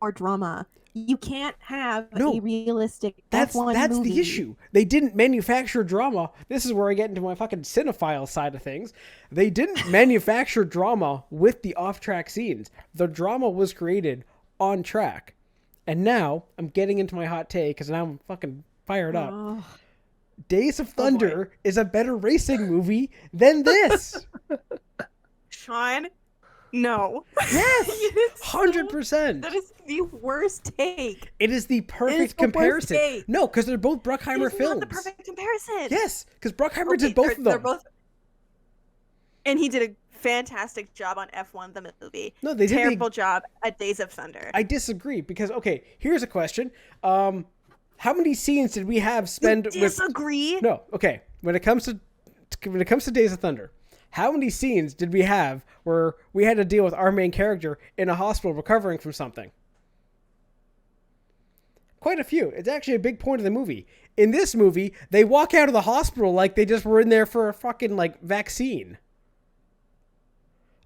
more drama. You can't have a realistic F1 That's movie. the issue. They didn't manufacture drama. This is where I get into my fucking cinephile side of things. They didn't manufacture drama with the off-track scenes. The drama was created on track. And now I'm getting into my hot take because now I'm fucking fired up. Oh. Days of Thunder is a better racing movie than this. Sean, no. Yes, 100%. That is the worst take. It is the perfect comparison. No, because they're both Bruckheimer films. Not the perfect comparison. Yes, because Bruckheimer did both of them. And he did a fantastic job on F1 the movie. No, they did terrible job at Days of Thunder. I disagree because here's a question. How many scenes did we have spend you disagree? No, okay. When it comes to Days of Thunder, how many scenes did we have where we had to deal with our main character in a hospital recovering from something? Quite a few. It's actually a big point of the movie. In this movie, they walk out of the hospital like they just were in there for a fucking like vaccine.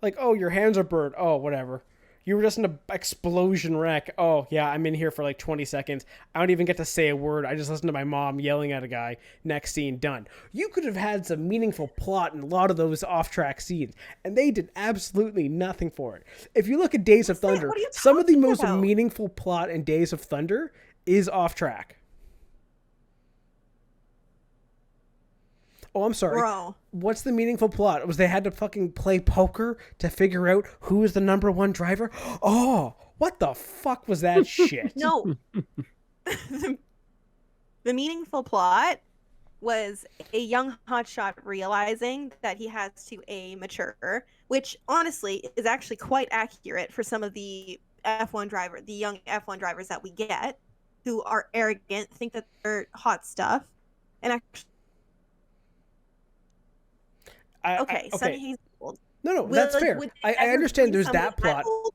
Like, oh, your hands are burnt. Oh, whatever. You were just in an explosion wreck. Oh, yeah, I'm in here for like 20 seconds. I don't even get to say a word. I just listen to my mom yelling at a guy. Next scene, done. You could have had some meaningful plot in a lot of those off-track scenes, and they did absolutely nothing for it. If you look at Days of Thunder, What are you some of the talking most about? meaningful plot in Days of Thunder is off-track. Oh, I'm sorry. Bro. What's the meaningful plot? Was they had to fucking play poker to figure out who is the number one driver? Oh, what the fuck was that shit? No. the meaningful plot was a young hotshot realizing that he has to mature, which honestly is actually quite accurate for some of the young F1 drivers that we get, who are arrogant, think that they're hot stuff, and actually. Okay, Sunny Hayes. No, that's fair. I understand there's that plot. No,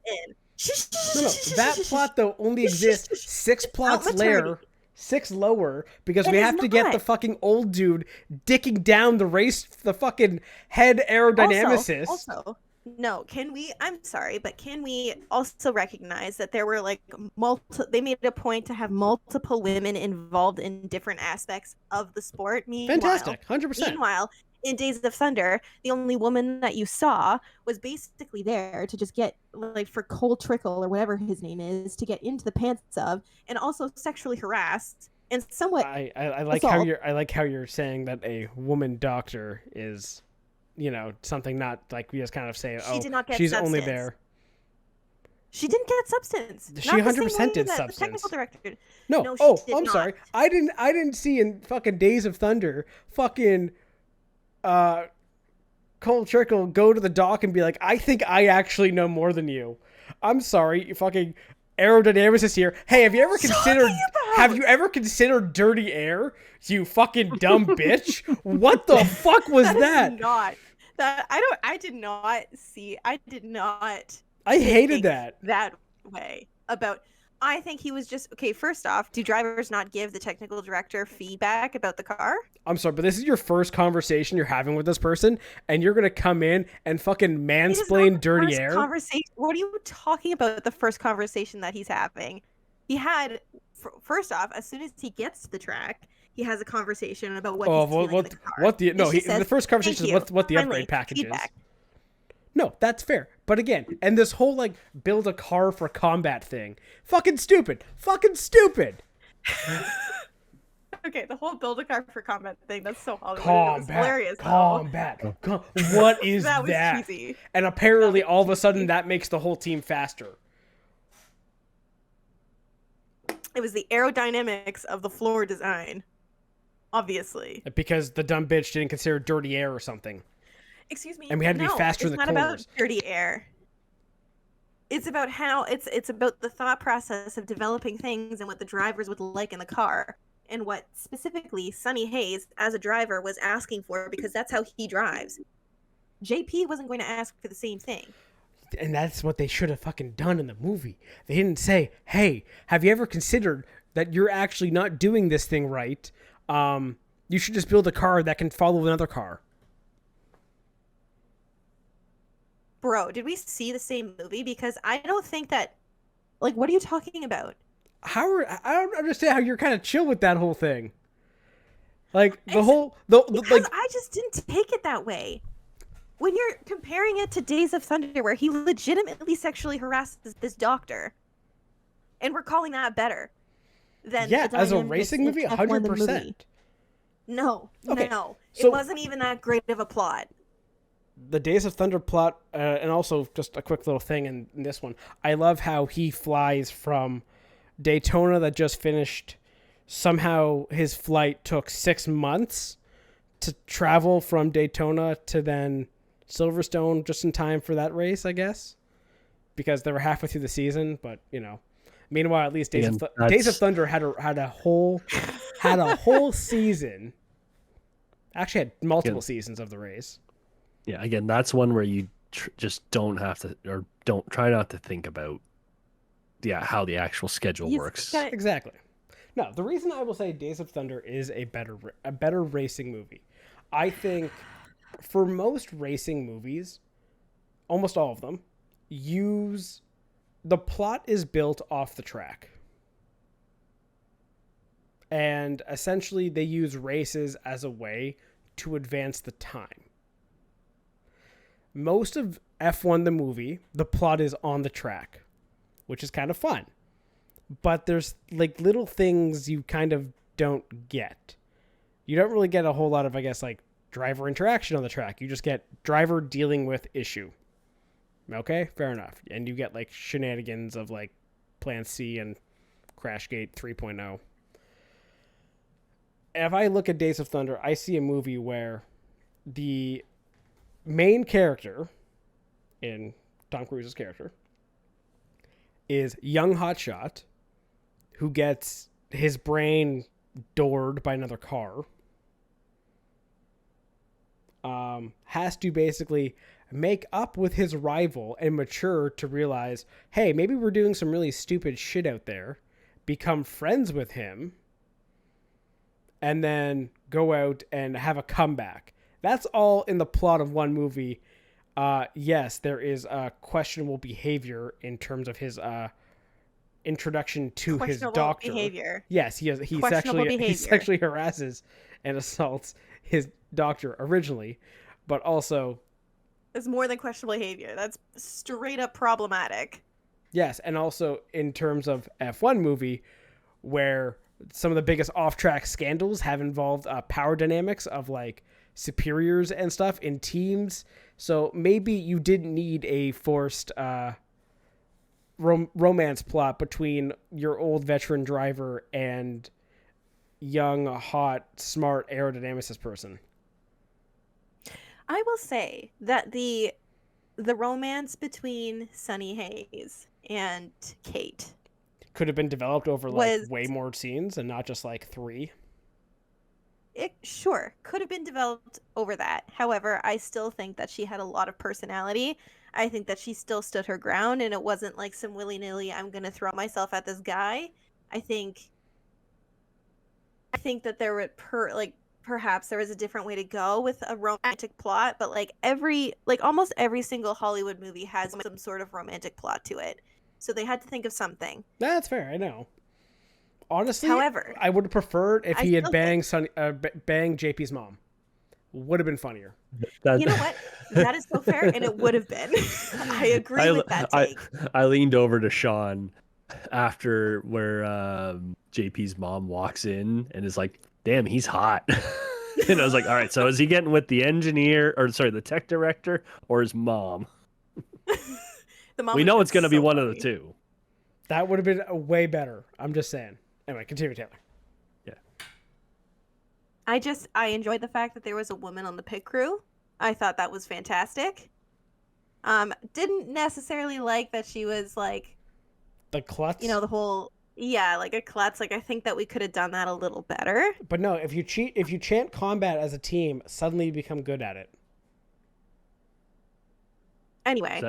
that plot though only exists 6 plots later, 6 lower, because we have to get the fucking old dude dicking down the fucking head aerodynamicist. Also, no, I'm sorry, but can we also recognize that there were like they made a point to have multiple women involved in different aspects of the sport. Fantastic, 100%. Meanwhile, in Days of Thunder, the only woman that you saw was basically there to just get, like, for Cole Trickle or whatever his name is, to get into the pants of, and also sexually harassed and somewhat. I like how you're saying that a woman doctor is, something not like we just kind of say. She did not get she's substance. Only there. She didn't get substance. She 100% did substance. The technical director. No. I'm not. Sorry. I didn't see in fucking Days of Thunder fucking. Cole Trickle go to the dock and be like, I think I actually know more than you. I'm sorry, you fucking aerodynamicist here. Hey, have you ever considered dirty air? You fucking dumb bitch. What the fuck was that? I did not I hated that way about. I think he was just okay. First off, do drivers not give the technical director feedback about the car? I'm sorry, but this is your first conversation you're having with this person, and you're gonna come in and fucking mansplain dirty air. What are you talking about? The first conversation that he's having, he had. First off, as soon as he gets to the track, he has a conversation about what he's feeling in the car. The first conversation is what the upgrade package is. No, that's fair. But again, and this whole like build a car for combat thing, fucking stupid. Okay, the whole build a car for combat thing, that's so Hollywood. It's hilarious. Combat. What is that? Was cheesy. And apparently all of a sudden that makes the whole team faster. It was the aerodynamics of the floor design. Obviously. Because the dumb bitch didn't consider dirty air or something. Excuse me. And we had to be faster in the corners. It's not about dirty air. It's about how it's about the thought process of developing things and what the drivers would like in the car, and what specifically Sonny Hayes as a driver was asking for, because that's how he drives. JP wasn't going to ask for the same thing. And that's what they should have fucking done in the movie. They didn't say, "Hey, have you ever considered that you're actually not doing this thing right? You should just build a car that can follow another car." Bro, did we see the same movie? Because I don't think that. Like, what are you talking about? I don't understand how you're kind of chill with that whole thing. Like because I just didn't take it that way. When you're comparing it to Days of Thunder, where he legitimately sexually harasses this doctor, and we're calling that better than as a racing movie, 100%. No, okay. No, So, it wasn't even that great of a plot. The Days of Thunder plot, and also just a quick little thing in this one. I love how he flies from Daytona that just finished. Somehow his flight took 6 months to travel from Daytona to then Silverstone, just in time for that race, I guess, because they were halfway through the season. But meanwhile, at least Days of Thunder had a whole season. Actually, had multiple seasons of the race. Yeah, again, that's one where you just don't have to, or don't try not to think about, how the actual schedule works. Exactly. No, the reason I will say Days of Thunder is a better racing movie. I think for most racing movies, almost all of them, use the plot is built off the track. And essentially they use races as a way to advance the time. Most of F1 the movie, the plot is on the track, which is kind of fun. But there's like little things you kind of don't get. You don't really get a whole lot of, I guess, like driver interaction on the track. You just get driver dealing with issue. Okay, fair enough. And you get like shenanigans of like Plan C and Crashgate 3.0. If I look at Days of Thunder, I see a movie where the main character in Tom Cruise's character is young hotshot who gets his brain doored by another car. Has to basically make up with his rival and mature to realize, hey, maybe we're doing some really stupid shit out there, become friends with him, and then go out and have a comeback. That's all in the plot of one movie. Yes, there is questionable behavior in terms of his introduction to his doctor. Behavior. Yes, he sexually harasses and assaults his doctor originally, but also it's more than questionable behavior. That's straight up problematic. Yes, and also in terms of F1 movie, where some of the biggest off-track scandals have involved power dynamics of like superiors and stuff in teams. So maybe you didn't need a forced romance plot between your old veteran driver and young, hot, smart aerodynamicist person. I will say that the romance between Sunny Hayes and Kate could have been developed over like way more scenes and not just like 3. It sure could have been developed over that. However, I still think that she had a lot of personality. I think that she still stood her ground, and it wasn't like some willy-nilly, I'm going to throw myself at this guy. I think that there were perhaps there was a different way to go with a romantic plot, but almost every single Hollywood movie has some sort of romantic plot to it. So they had to think of something. That's fair, I know. Honestly, however, I would have preferred if he had banged JP's mom. Would have been funnier. You know what? That is so fair, and it would have been. I agree with that take. I leaned over to Sean after where JP's mom walks in and is like, damn, he's hot. And I was like, all right, so is he getting with the the tech director or his mom? The mom we know it's going to be one funny. of the two. That would have been way better. I'm just saying. Anyway, continue, Taylor. Yeah. I enjoyed the fact that there was a woman on the pit crew. I thought that was fantastic. Didn't necessarily like that she was like the klutz. The whole like a klutz. Like I think that we could have done that a little better. But no, if you chant combat as a team, suddenly you become good at it. Anyway,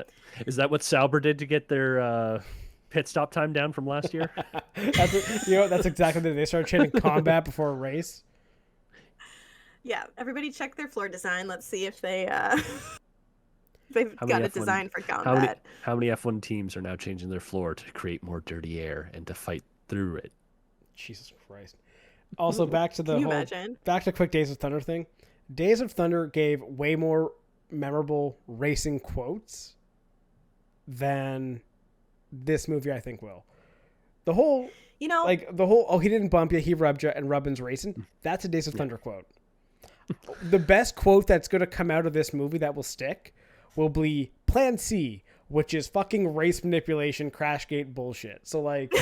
is that what Sauber did to get their pit stop time down from last year? That's exactly what they started chanting combat before a race. Yeah, everybody check their floor design. Let's see if they've got a design for combat. How many F1 teams are now changing their floor to create more dirty air and to fight through it? Jesus Christ. Also, back to back to quick Days of Thunder thing. Days of Thunder gave way more memorable racing quotes than this movie I think will. The whole he didn't bump you, he rubbed you, and rubbin's racing. That's a Days of Thunder quote. The best quote that's going to come out of this movie that will stick will be Plan C, which is fucking race manipulation, Crashgate bullshit. So like,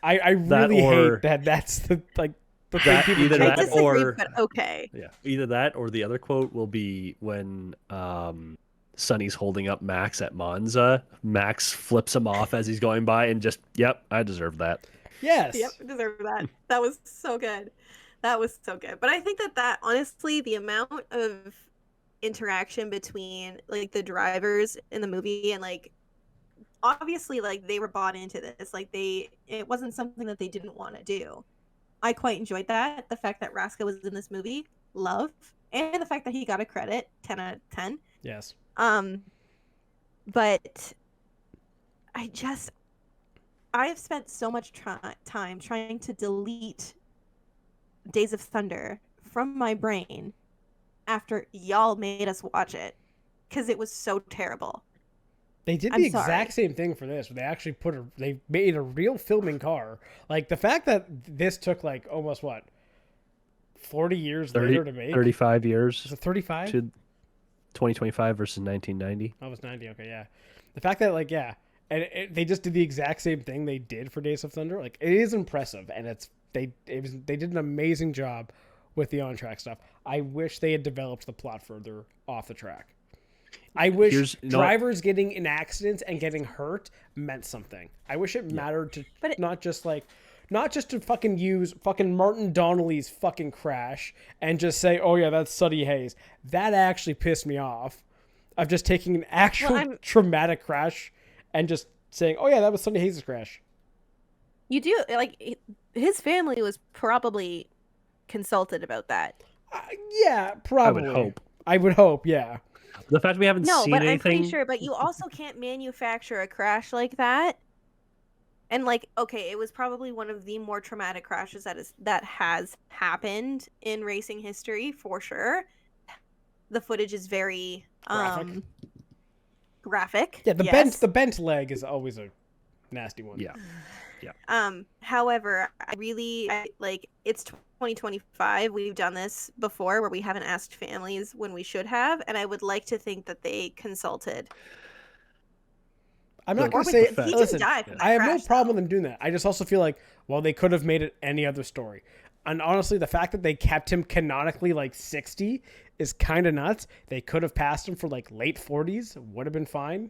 I really hate that. That's the thing people either that or but okay. Yeah, either that or the other quote will be when Sonny's holding up Max at Monza. Max flips him off as he's going by and just, yep, I deserve that. Yes. Yep, deserve that. That was so good. That was so good. But I think that honestly, the amount of interaction between like the drivers in the movie and like obviously like they were bought into this. Like it wasn't something that they didn't want to do. I quite enjoyed that. The fact that Raska was in this movie, love. And the fact that he got a credit, 10 out of 10. Yes. But I have spent so much time trying to delete Days of Thunder from my brain after y'all made us watch it because it was so terrible. They did I'm the exact sorry. same thing for this. Where they actually they made a real filming car. Like the fact that this took like almost 40 years later to make. 35 years Was it 35? to 2025 versus 1990. That was 90. Okay, yeah. The fact that and they just did the exact same thing they did for Days of Thunder. Like it is impressive, and they did an amazing job with the on track stuff. I wish they had developed the plot further off the track. I wish drivers getting in accidents and getting hurt meant something. I wish it mattered to not just to fucking use fucking Martin Donnelly's fucking crash and just say, oh yeah, that's Sonny Hayes. That actually pissed me off. Of just taking an actual traumatic crash and just saying, oh yeah, that was Sonny Hayes' crash. You do, like, his family was probably consulted about that. Yeah, probably. I would hope, yeah. The fact we haven't seen anything... I'm pretty sure, but you also can't manufacture a crash like that. And, like, okay, it was probably one of the more traumatic crashes that has happened in racing history, for sure. The footage is very graphic. Yeah, the bent leg is always a nasty one. Yeah. However, it's 2025. We've done this before where we haven't asked families when we should have, and I would like to think that they consulted. I'm not going to say, listen, I have no problem with them doing that. I just also feel like, well, they could have made it any other story. And honestly, the fact that they kept him canonically like 60 is kind of nuts. They could have passed him for like late 40s. Would have been fine.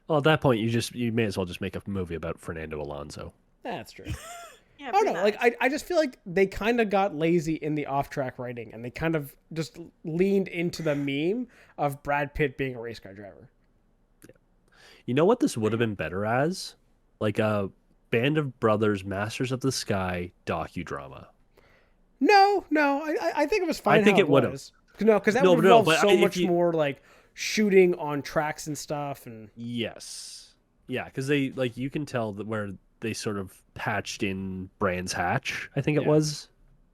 Well, at that point, you may as well just make a movie about Fernando Alonso. That's true. Yeah, I don't know. Like, I just feel like they kind of got lazy in the off-track writing, and they kind of just leaned into the meme of Brad Pitt being a race car driver. Yeah. You know what this would have been better as? Like a Band of Brothers, Masters of the Sky docudrama. No, I think it was fine. I think it would have. No, because that would involve so much more like shooting on tracks and stuff. And yes, yeah, because they you can tell that where they sort of patched in Brands Hatch. I think it was.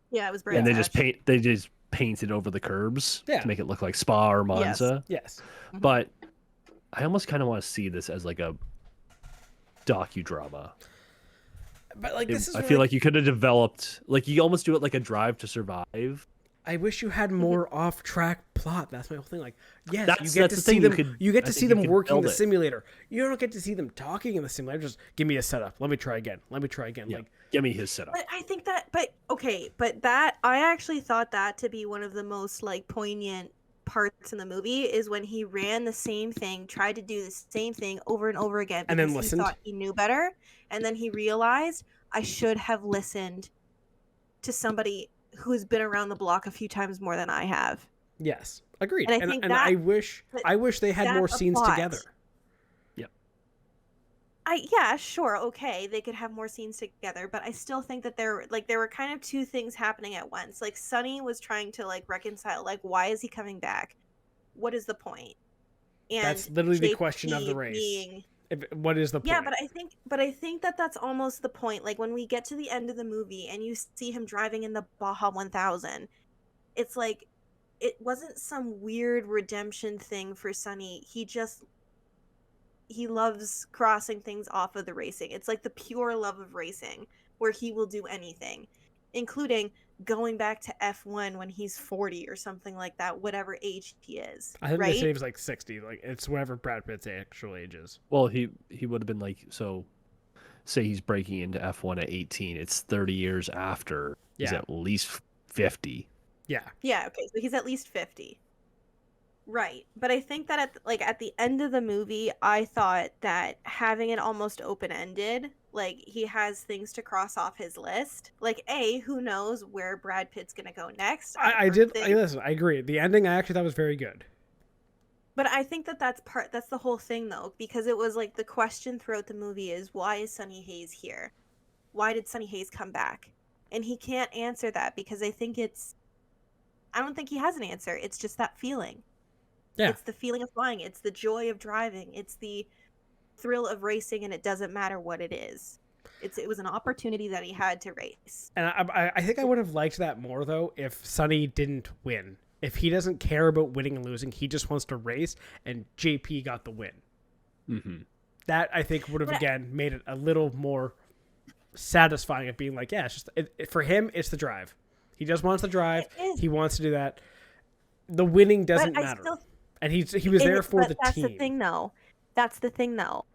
Yeah, it was Brands Hatch. And they just painted over the curbs to make it look like Spa or Monza. Yes. But I almost kind of want to see this as like a docudrama. But like this is I feel like you could have developed you almost do it like a Drive to Survive. I wish you had more off-track plot. That's my whole thing. Like, yes, that's you get to see them. You get to see them working the it. simulator. You don't get to see them talking in the simulator. Just give me a setup. Let me try again. Yeah. Like, give me his setup. But I think that. But that I actually thought that to be one of the most like poignant parts in the movie is when he ran the same thing, tried to do the same thing over and over again, and then listened. He thought he knew better, and then he realized I should have listened to somebody who's been around the block a few times more than I have. Yes, agreed. And I think I wish they had more scenes together. Yeah. Yeah, sure, okay, they could have more scenes together, but I still think that there were kind of two things happening at once. Like Sonny was trying to like reconcile, like why is he coming back? What is the point? And that's literally the question of the race. What is the point? Yeah, but I think that that's almost the point. Like when we get to the end of the movie and you see him driving in the Baja 1000, it's like it wasn't some weird redemption thing for Sonny. He loves crossing things off of the racing. It's like the pure love of racing where he will do anything, including going back to F1 when he's 40 or something like that, whatever age he is. I think right? they say he was like 60. Like it's whatever Brad Pitt's actual age is. Well, he would have been like, so say he's breaking into F1 at 18. It's 30 years after. Yeah. He's at least 50. Yeah. Yeah, okay. So he's at least 50. Right. But I think that at the end of the movie, I thought that having it almost open-ended, like he has things to cross off his list. Like, who knows where Brad Pitt's going to go next? Listen, I agree. The ending I actually thought was very good. But I think that's the whole thing though, because it was like the question throughout the movie is why is Sonny Hayes here? Why did Sonny Hayes come back? And he can't answer that because I don't think he has an answer. It's just that feeling. Yeah. It's the feeling of flying. It's the joy of driving. It's the thrill of racing, and it doesn't matter what it is. It was an opportunity that he had to race. And I think I would have liked that more, though, if Sonny didn't win. If he doesn't care about winning and losing, he just wants to race, and JP got the win. Mm-hmm. That, I think, would have, again, made it a little more satisfying of being like, yeah, it's just for him, it's the drive. He just wants to drive. He wants to do that. The winning doesn't matter. And he was there for the team. That's the thing, though.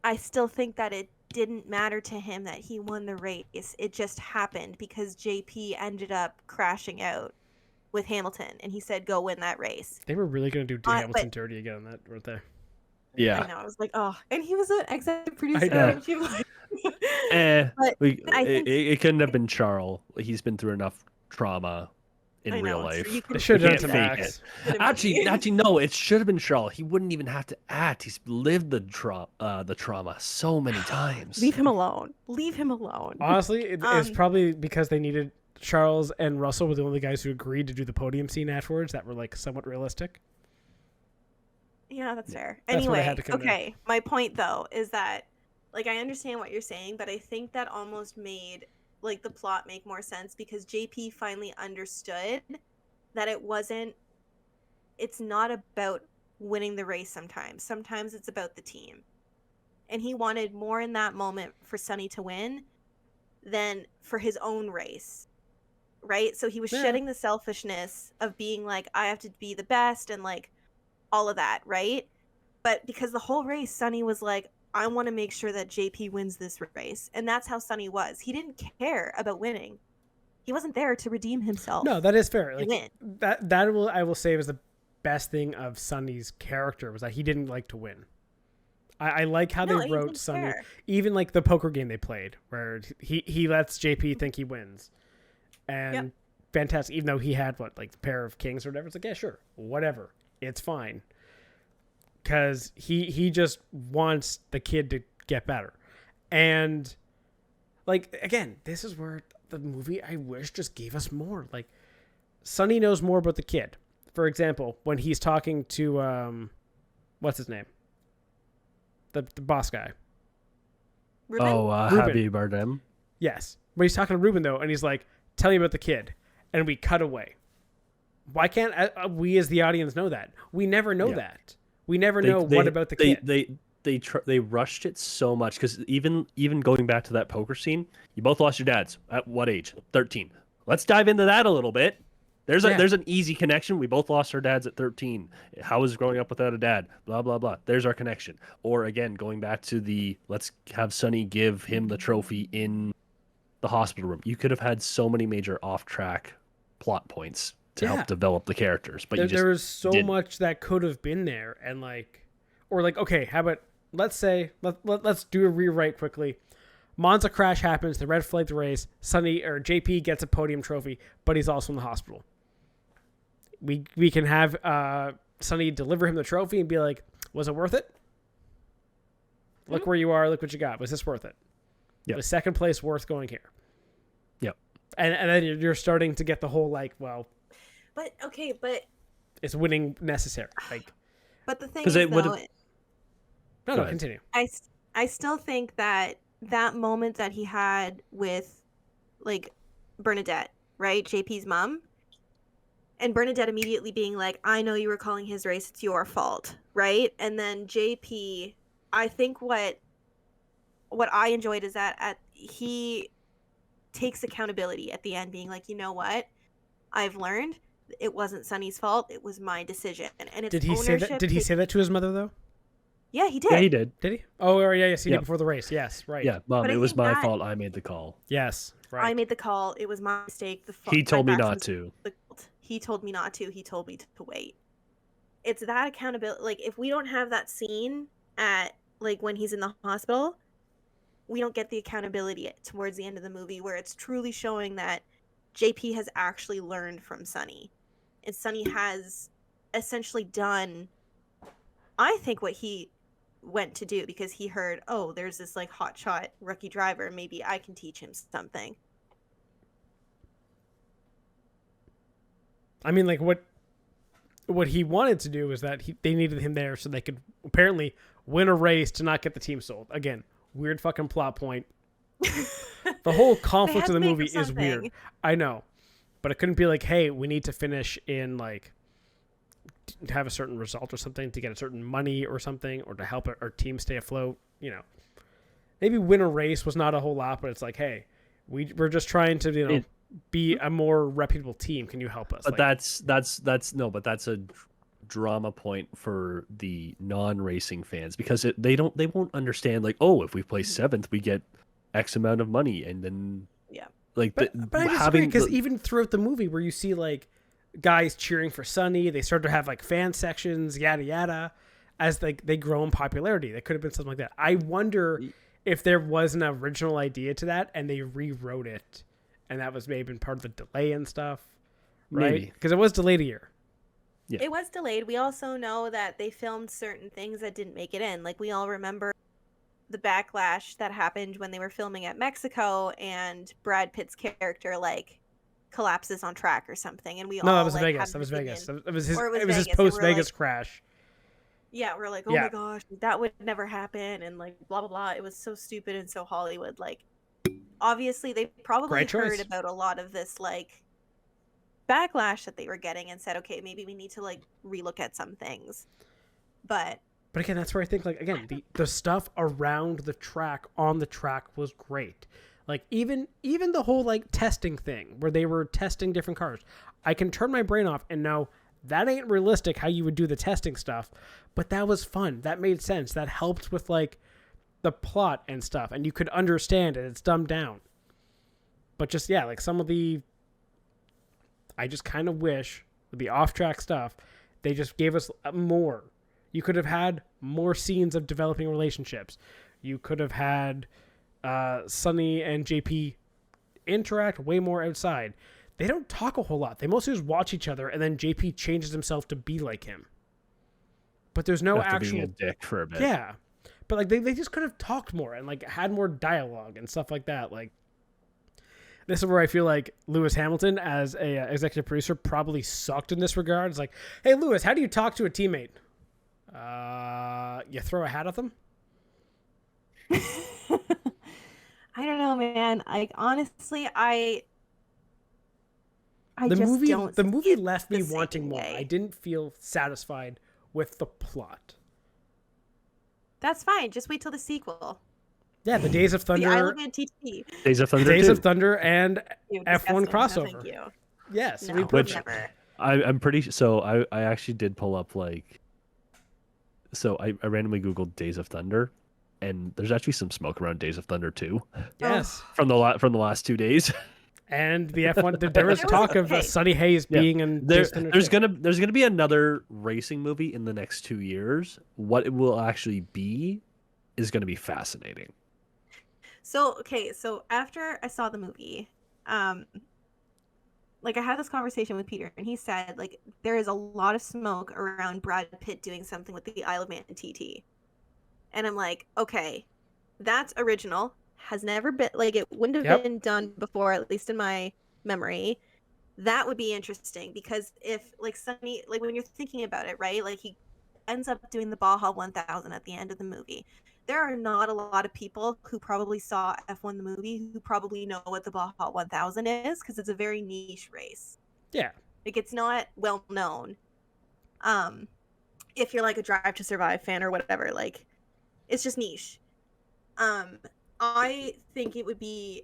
I still think that it didn't matter to him that he won the race. It just happened because JP ended up crashing out with Hamilton, and he said, go win that race. They were really going to do Hamilton dirty again on that, weren't they? Yeah. I know. I was like, oh. And he was an executive producer. It couldn't have been Charles. He's been through enough trauma in real life. It should have been been Max. Actually, no. It should have been Charles. He wouldn't even have to act. He's lived the trauma so many times. Leave him alone. Honestly, it's probably because they needed Charles and Russell were the only guys who agreed to do the podium scene afterwards that were like somewhat realistic. Yeah, that's fair. That's anyway, okay. My point though is that, like, I understand what you're saying, but I think that almost made like the plot make more sense because JP finally understood that it's not about winning the race sometimes. Sometimes it's about the team. And he wanted more in that moment for Sonny to win than for his own race. Right? So he was shedding the selfishness of being like, I have to be the best and like all of that, right? But because the whole race, Sonny was like, I want to make sure that JP wins this race. And that's how Sonny was. He didn't care about winning. He wasn't there to redeem himself. No, that is fair. Like, win. I will say was the best thing of Sonny's character was that he didn't like to win. I like how they wrote Sonny. Even like the poker game they played where he lets JP think he wins. And fantastic, even though he had like the pair of kings or whatever. It's like, yeah, sure, whatever. It's fine. Because he just wants the kid to get better. And, like, again, this is where the movie, I wish, just gave us more. Like, Sonny knows more about the kid. For example, when he's talking to, what's his name? The boss guy. Ruben? Javi Bardem? Yes. When he's talking to Ruben, though, and he's like, tell me about the kid. And we cut away. Why can't we as the audience know that? We never know that. We never know what about the kid. They rushed it so much because even going back to that poker scene, you both lost your dads at what age? 13. Let's dive into that a little bit. There's an easy connection. We both lost our dads at 13. How was growing up without a dad? Blah blah blah. There's our connection. Or again, going back to let's have Sonny give him the trophy in the hospital room. You could have had so many major off-track plot points to help develop the characters, but there was so much that could have been there, and okay, how about let's do a rewrite quickly. Monza crash happens, the red flag the race, Sonny or JP gets a podium trophy, but he's also in the hospital. We can have Sonny deliver him the trophy and be like, was it worth it? Look where you are, look what you got. Was this worth it? Yeah. Was second place worth going here? Yep. And then you're starting to get the whole But is winning necessary? But the thing is, No, continue. I still think that moment that he had with like Bernadette, right? JP's mom, and Bernadette immediately being like, I know you were calling his race, it's your fault, right? And then JP, I think what I enjoyed is that he takes accountability at the end, being like, you know what? I've learned. It wasn't Sonny's fault. It was my decision. And it's Did he say that? Did he say that to his mother though? Yeah, he did. Yeah, he did. Did he? Oh, yes, he did before the race. Yes, right. Yeah, Mom, it was my fault. I made the call. Yes, right. I made the call. It was my mistake. He told me not to. He told me not to. He told me to wait. It's that accountability. Like, if we don't have that scene at like when he's in the hospital, we don't get the accountability towards the end of the movie where it's truly showing that JP has actually learned from Sonny. And Sonny has essentially done, I think, what he went to do because he heard, oh, there's this like hotshot rookie driver. Maybe I can teach him something. I mean, like what he wanted to do was that they needed him there so they could apparently win a race to not get the team sold. Again, weird fucking plot point. The whole conflict of the movie is weird. I know. But it couldn't be like, hey, we need to finish in like to have a certain result or something to get a certain money or something, or to help our team stay afloat. You know, maybe win a race was not a whole lot, but it's like, hey, we're just trying to be a more reputable team. Can you help us? But like, that's a drama point for the non-racing fans, because they won't understand like, oh, if we place 7th, we get X amount of money, and then like but I disagree, because even throughout the movie where you see like guys cheering for Sonny, they start to have like fan sections, yada yada, as like they grow in popularity. That could have been something like that. I wonder if there was an original idea to that and they rewrote it, and that was maybe part of the delay and stuff, right? Because it was delayed a year. Yeah. It was delayed. We also know that they filmed certain things that didn't make it in. Like, we all remember the backlash that happened when they were filming at Mexico, and Brad Pitt's character like collapses on track or something, and that was Vegas. That was Vegas. It was his post Vegas crash. Yeah, we're like, oh my gosh, that would never happen, and like blah blah blah. It was so stupid and so Hollywood. Like, obviously they probably heard about a lot of this like backlash that they were getting and said, okay, maybe we need to like relook at some things. But again, that's where I think like, again, the stuff around the track, on the track, was great. Like even the whole like testing thing where they were testing different cars. I can turn my brain off and know that ain't realistic how you would do the testing stuff, but that was fun. That made sense. That helped with like the plot and stuff, and you could understand it. It's dumbed down. But just, like some of the, I just kind of wish with the off-track stuff, they just gave us more. You could have had more scenes of developing relationships. You could have had Sonny and JP interact way more outside. They don't talk a whole lot. They mostly just watch each other, and then JP changes himself to be like him. But there's no actual being a dick for a bit. Yeah, but like they just could have talked more and like had more dialogue and stuff like that. Like, this is where I feel like Lewis Hamilton as a executive producer probably sucked in this regard. It's like, hey Lewis, how do you talk to a teammate? You throw a hat at them? I don't know, man. Honestly, the movie left me wanting more. I didn't feel satisfied with the plot. That's fine. Just wait till the sequel. Yeah, the Days of Thunder. The Isle of Man TT. Days of Thunder. Days of Thunder and F1 crossover. No, thank you. Yes, no, which never. I'm pretty. So I actually did pull up like. So I randomly Googled Days of Thunder, and there's actually some smoke around Days of Thunder 2. Yes, from the last 2 days. And the F1, there was talk of Sonny Hayes being in. There's gonna be another racing movie in the next 2 years. What it will actually be is gonna be fascinating. So after I saw the movie, like I had this conversation with Peter, and he said like there is a lot of smoke around Brad Pitt doing something with the Isle of Man TT, and I'm like, okay, that's original. Has never been, like, it wouldn't have been done before, at least in my memory. That would be interesting, because if like Sonny, like when you're thinking about it, right, like he ends up doing the Baja 1000 at the end of the movie. There are not a lot of people who probably saw F1 the movie who probably know what the Baja 1000 is, because it's a very niche race. Yeah, like it's not well known. If you're like a Drive to Survive fan or whatever, like it's just niche. I think it would be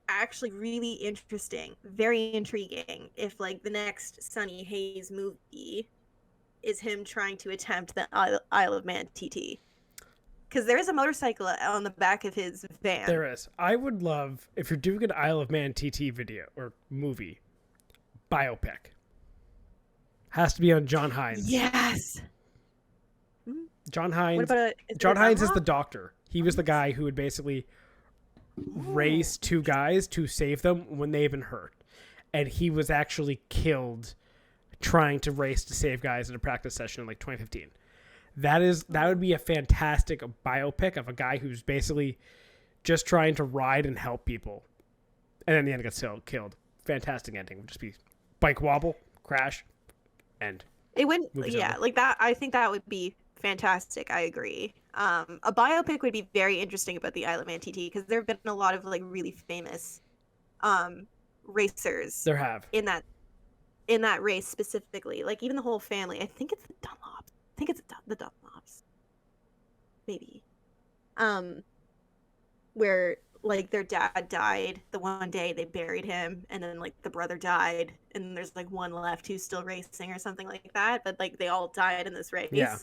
actually really interesting, very intriguing, if like the next Sonny Hayes movie is him trying to attempt the Isle of Man TT. Because there is a motorcycle on the back of his van. There is. I would love, if you're doing an Isle of Man TT video or movie, biopic. Has to be on John Hines. Yes. John Hines. What about John Hines is the doctor. He was the guy who would basically race two guys to save them when they've been hurt. And he was actually killed trying to race to save guys in a practice session in like 2015. That would be a fantastic biopic of a guy who's basically just trying to ride and help people. And then in the end gets killed. Fantastic ending. Would just be bike wobble, crash, end. It wouldn't, yeah, over. Like that. I think that would be fantastic. I agree. A biopic would be very interesting about the Isle of Man TT because there have been a lot of like really famous racers There have. in that race specifically. Like even the whole family. I think it's the Dunlops. I think it's the Dunlops. Maybe. Where like their dad died the one day they buried him, and then like the brother died, and there's like one left who's still racing or something like that. But like they all died in this race. Yeah.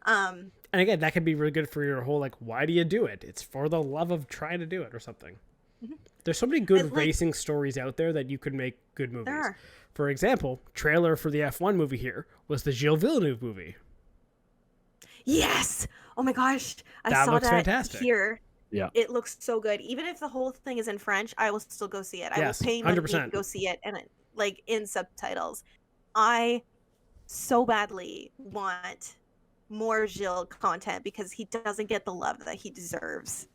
And again, that could be really good for your whole like, why do you do it? It's for the love of trying to do it or something. Mm-hmm. There's so many good like, racing stories out there that you could make good movies. There are. For example, trailer for the F1 movie here was the Gilles Villeneuve movie. Yes. Oh my gosh. I That saw looks that fantastic. here. Yeah. It looks so good. Even if the whole thing is in French, I will still go see it. Yes, I will pay money 100%. to go see it, and like in subtitles. I so badly want more Gilles content because he doesn't get the love that he deserves.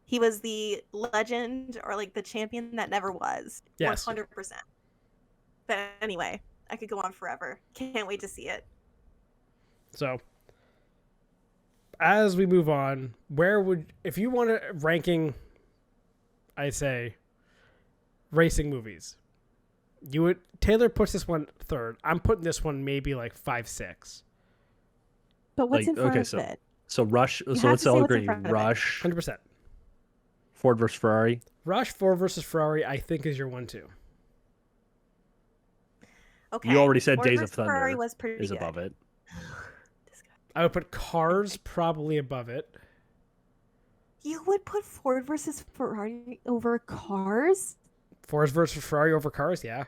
He was the legend or like the champion that never was. Yes. 100%. But anyway, I could go on forever. Can't wait to see it. So, as we move on, if you want a ranking, I say, racing movies, Taylor puts this one third. I'm putting this one maybe like 5, 6. But what's in front okay, of it? So Rush. You So have let's to say all what's in agree. front of it. Rush, 100%. Ford versus Ferrari. Rush, Ford versus Ferrari, I think is your 1-2. Okay. You already said Ford Days of versus Ferrari Thunder was pretty is good. above it. I would put Cars probably above it. You would put Ford versus Ferrari over Cars? Ford versus Ferrari over Cars, yeah.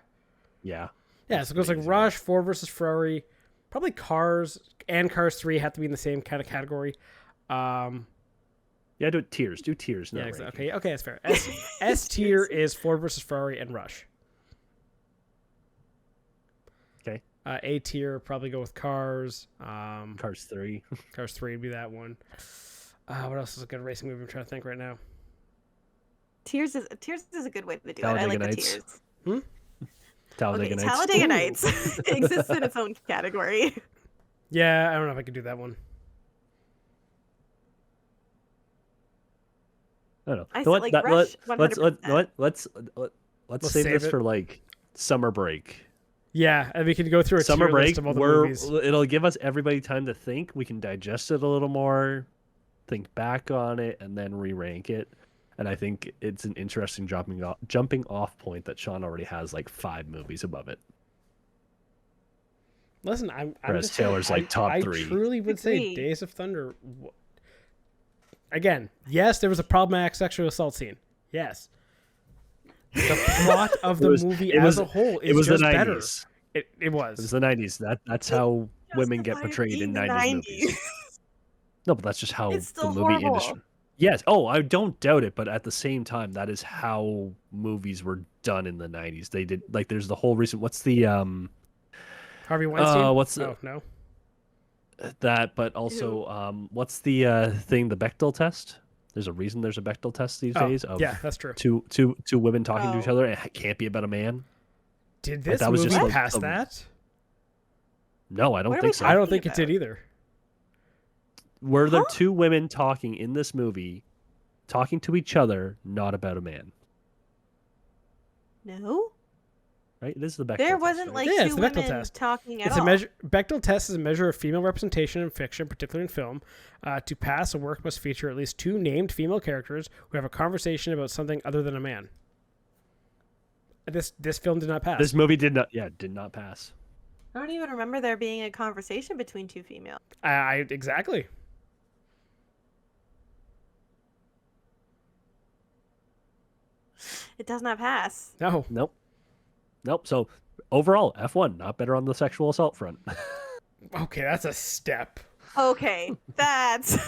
Yeah. Yeah, so it goes like amazing. Rush, Ford versus Ferrari, probably Cars, and Cars 3 have to be in the same kind of category. Yeah, do tiers. Do tiers. Yeah, Not exactly. ranking. Okay, that's fair. S tier is Ford versus Ferrari and Rush. Okay. A tier probably go with Cars. Cars 3. Cars 3 would be that one. What else is a good racing movie? I'm trying to think right now. Tears is a good way to do it. I Talladega like Nights. the tears. Talladega Okay, Nights. Talladega Ooh. Nights exists in its own category. Yeah, I don't know if I could do that one. I don't know. I You said, know what? like, That- Rush, let's Let's save save this it. for like summer break. Yeah, and we could go through a Summer tier break. list of all the movies. It'll give us everybody time to think. We can digest it a little more, think back on it, and then re-rank it. And I think it's an interesting jumping off point that Sean already has like 5 movies above it. Listen, I'm Whereas just saying, Taylor's, like, top I 3. truly would say Agreed. Days of Thunder. Again, yes, there was a problematic sexual assault scene. Yes. The plot of the movie as a whole is it was just the 90s. better. It was. It was the 90s. That's how women get Justify it portrayed in being the 90s movies. No, but that's just how It's still the movie horrible. industry. Yes. Oh, I don't doubt it, but at the same time, that is how movies were done in the 90s. They did like there's the whole recent what's the Harvey Weinstein? what's the- Oh, no. that, but also what's the thing, the Bechdel test? There's a reason there's a Bechdel test these Oh, days of yeah, that's true. two women talking to each Oh. other, and it can't be about a man. Did Like, this that was movie just the- pass the- that? No, I don't What are think we so. I don't talking think it did about? either. Were there Huh? 2 women talking in this movie, talking to each other, not about a man? No, Right? This is the Bechdel there test, wasn't right? like Yeah, it's two the Bechdel women test. talking at It's all. a measure. Bechdel test is a measure of female representation in fiction, particularly in film. To pass, a work must feature at least 2 named female characters who have a conversation about something other than a man. This film did not pass. This movie did not pass. I don't even remember there being a conversation between 2 females. I exactly. It does not pass. No. Nope. So overall, F1 not better on the sexual assault front. Okay, that's a step. Okay, that's So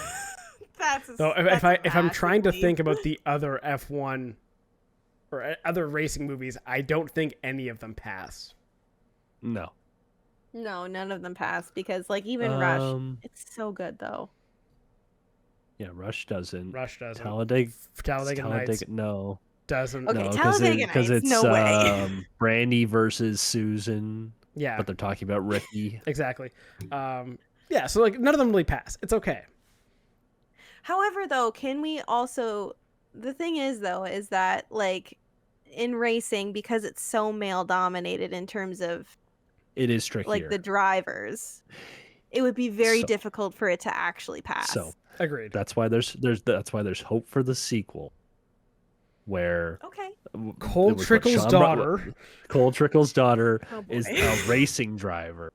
that's if I'm massive trying to leap. think about the other F1 or other racing movies, I don't think any of them pass. No. No, none of them pass because like even Rush, Um, it's so good though. Yeah, Rush doesn't. Rush doesn't. Talladega Nights no. doesn't. Okay, No, Talladega because Nights, it's no way. Brandy versus Susan, Yeah, but they're talking about Ricky. exactly. Yeah, so like none of them really pass. It's okay. However, though, can we also, the thing is though, is that like in racing, because it's so male dominated in terms of It is trickier. like the drivers, it would be very So- difficult for it to actually pass. So Agreed. that's why there's hope for the sequel, where Okay. Cole it was what Trickle's Sean daughter. Cole Trickle's daughter Oh, boy. is a racing driver,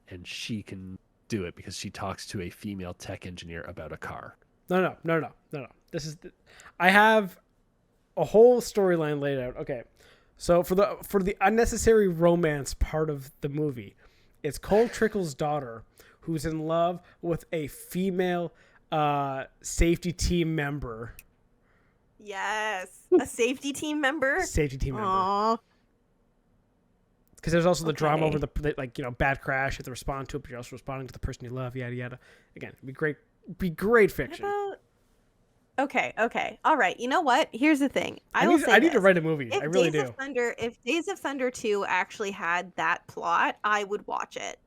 and she can do it because she talks to a female tech engineer about a car. No. This is I have a whole storyline laid out. Okay. So for the unnecessary romance part of the movie, it's Cole Trickle's daughter who's in love with a female safety team member. Yes. A safety team member? Safety team member. Aww. Because there's also the drama Okay. over the like, you know, bad crash. You have to respond to it, but you're also responding to the person you love. Yada yada. Again, it'd be great fiction. Okay. All right. You know what? Here's the thing. I will need say to this. write a movie. If I really Days do. of Thunder, if Days of Thunder 2 actually had that plot, I would watch it.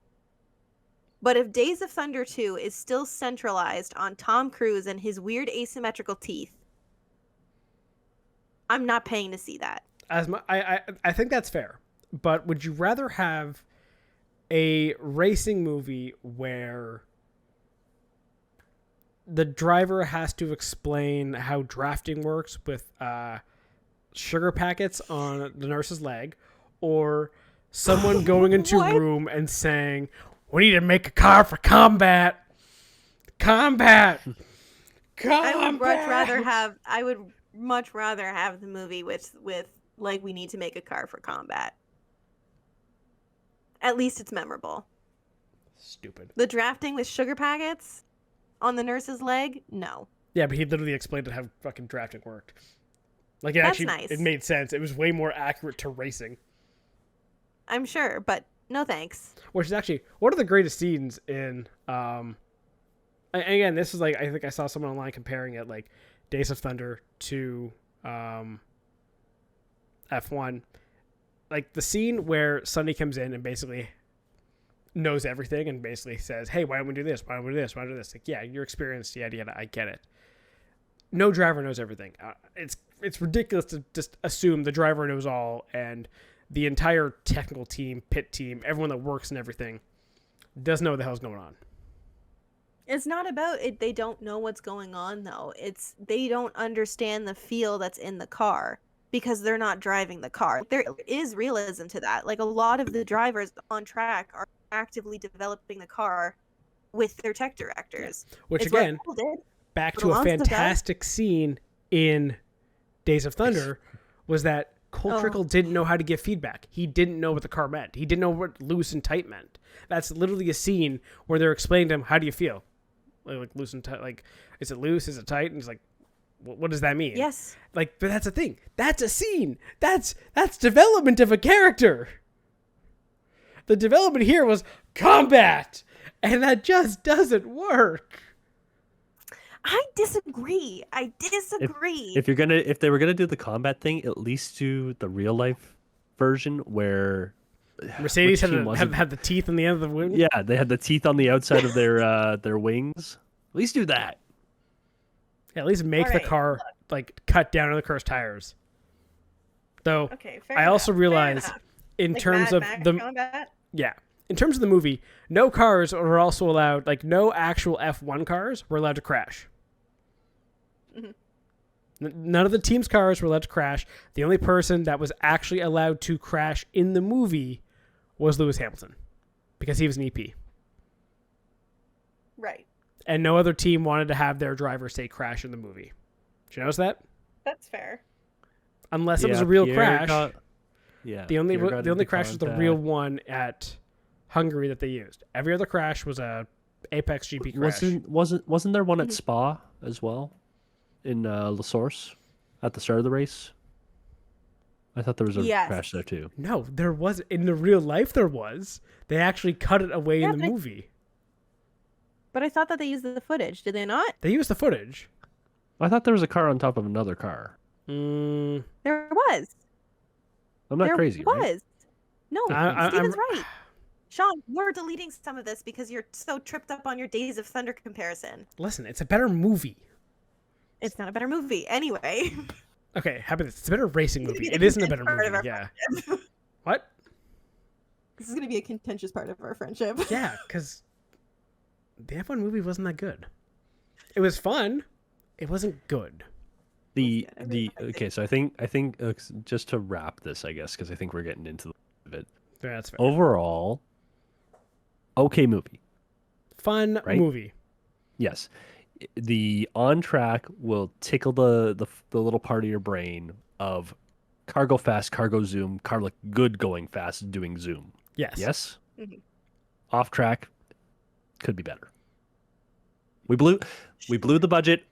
But if Days of Thunder 2 is still centralized on Tom Cruise and his weird asymmetrical teeth, I'm not paying to see that. I think that's fair. But would you rather have a racing movie where the driver has to explain how drafting works with sugar packets on the nurse's leg, or someone going into a What? room and saying, "We need to make a car for combat. Combat. I would much rather have the movie with like we need to make a car for combat. At least it's memorable. Stupid. The drafting with sugar packets on the nurse's leg? No. Yeah, but he literally explained how fucking drafting worked. Like, it That's actually, nice. it made sense. It was way more accurate to racing. I'm sure, but no thanks. Which is actually one of the greatest scenes in, and again, this is like, I think I saw someone online comparing it, like, Days of Thunder to F1. Like, the scene where Sonny comes in and basically knows everything and basically says, "Hey, why don't we do this? Why don't we do this? Why don't we do this?" Like, yeah, you're experienced, yada, yada, I get it. No driver knows everything. It's ridiculous to just assume the driver knows all, and the entire technical team, pit team, everyone that works and everything doesn't know what the hell's going on. It's not about it. They don't know what's going on, though. It's they don't understand the feel that's in the car because they're not driving the car. There is realism to that. Like, a lot of the drivers on track are actively developing the car with their tech directors. Which, It's what again, Apple did. back For to a months of that. fantastic scene in Days of Thunder was that Cole Oh. Trickle didn't know how to give feedback. He didn't know what the car meant. He didn't know what loose and tight meant. That's literally a scene where they're explaining to him, "How do you feel? Like loose and tight? Like, is it loose? Is it tight?" And he's like, "What does that mean?" Yes. Like, but that's a thing. That's a scene. That's development of a character. The development here was combat, and that just doesn't work. I disagree. If they were gonna do the combat thing, at least do the real life version where Mercedes which team was it? had the teeth on the end of the wound. Yeah, they had the teeth on the outside of their wings. At least do that. Yeah, at least make the Alright, car like cut down on the car's tires. Though Okay, I also realized in terms of the combat. in terms of the movie, no cars were also allowed. Like, no actual F1 cars were allowed to crash. Mhm. None of the team's cars were allowed to crash. The only person that was actually allowed to crash in the movie was Lewis Hamilton, because he was an EP. Right. And no other team wanted to have their driver say crash in the movie. Did you notice that? That's fair. Unless it was a real crash. The only Pierre got into crash was the combat. real one at Hungary that they used. Every other crash was a Apex GP crash. Wasn't there one at Spa as well, in La Source, at the start of the race? I thought there was a Yes. crash there too. No, there was in the real life. There was. They actually cut it away Yeah, in the but movie. But I thought that they used the footage. Did they not? They used the footage. I thought there was a car on top of another car. There was. I'm not there crazy, was. right? No, I'm- Steven's right. Sean, you're deleting some of this because you're so tripped up on your Days of Thunder comparison. Listen, it's a better movie. It's not a better movie. Anyway. Okay, how about this? It's a better racing movie. gonna It be isn't a better part of movie. our Yeah. What? This is going to be a contentious part of our friendship. Yeah, because the F1 movie wasn't that good. It was fun. It wasn't good. Okay, so I think just to wrap this, I guess, because I think we're getting into the it. Yeah, that's fair. Overall, okay movie. Fun Right? movie. Yes, the on track will tickle the little part of your brain of cargo fast, cargo zoom, car look good going fast, doing zoom. Yes. Yes. Mhm. Off track could be better. We blew the budget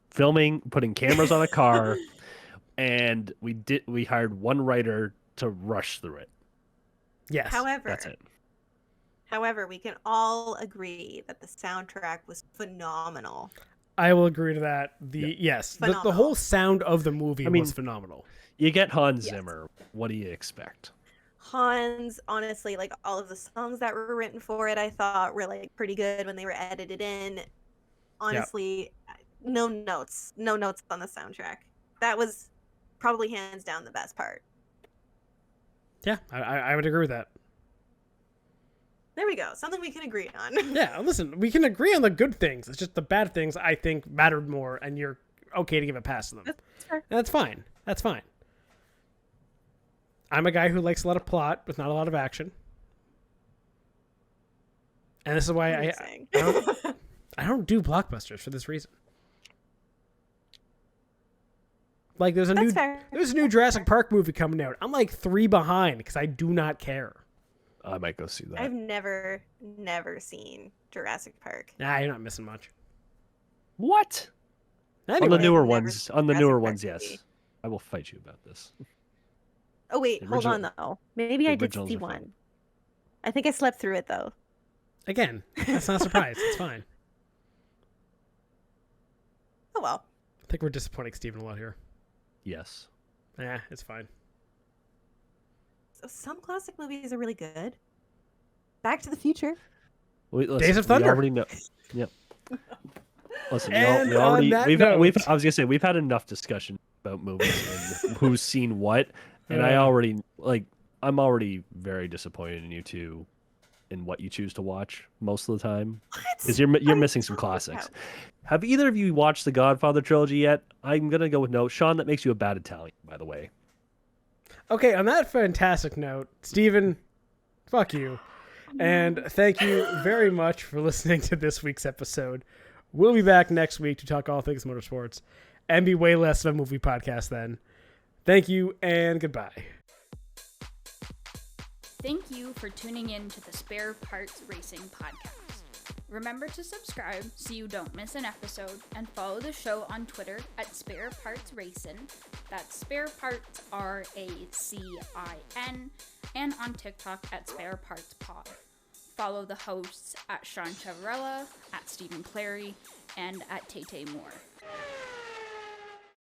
filming, putting cameras on a car, and we hired one writer to rush through it. Yes. That's it. However, we can all agree that the soundtrack was phenomenal. I will agree to that. Yes, the Phenomenal. whole sound of the movie I mean, was phenomenal. You get Hans Yes. Zimmer. What do you expect? Hans, honestly, like all of the songs that were written for it, I thought were like pretty good when they were edited in. Honestly, no notes on the soundtrack. That was probably hands down the best part. Yeah, I would agree with that. There we go. Something we can agree on. Yeah, listen, we can agree on the good things. It's just the bad things I think mattered more, and you're okay to give a pass to them. That's fair. And that's fine. That's fine. I'm a guy who likes a lot of plot with not a lot of action. And this is why What are you I saying? I don't do blockbusters for this reason. Like there's a That's fair. there's a new Jurassic Park movie coming out. I'm like 3 behind because I do not care. I might go see that. I've never seen Jurassic Park. Nah, you're not missing much. What? Anyway, On the newer I've never ones, seen on the Jurassic newer Park ones, movie. yes. I will fight you about this. Oh wait, The hold on original- though. Maybe the I did originals see are fun. one. I think I slept through it though. again, that's not a surprise. It's fine. Oh well. I think we're disappointing Steven a lot here. Yes. Yeah, it's fine. So some classic movies are really good. Back to the Future. Wait, listen, Days of we Thunder. already know. Yep. Listen, And we already on that we've note- I was gonna say we've had enough discussion about movies and who's seen what, and Yeah. I'm already very disappointed in you two, in what you choose to watch most of the time, What? because you're What are missing you some talking classics. about? Have either of you watched the Godfather trilogy yet? I'm gonna go with no. Sean, that makes you a bad Italian, by the way. Okay, on that fantastic note, Steven, fuck you. And thank you very much for listening to this week's episode. We'll be back next week to talk all things motorsports and be way less of a movie podcast then. Thank you and goodbye. Thank you for tuning in to the Spare Parts Racing podcast. Remember to subscribe so you don't miss an episode, and follow the show on Twitter at Spare Parts Racing. That's Spare Parts RACIN, and on TikTok at Spare Parts Pod. Follow the hosts at Sean Chavarella, at Stephen Clary, and at Tay Moore.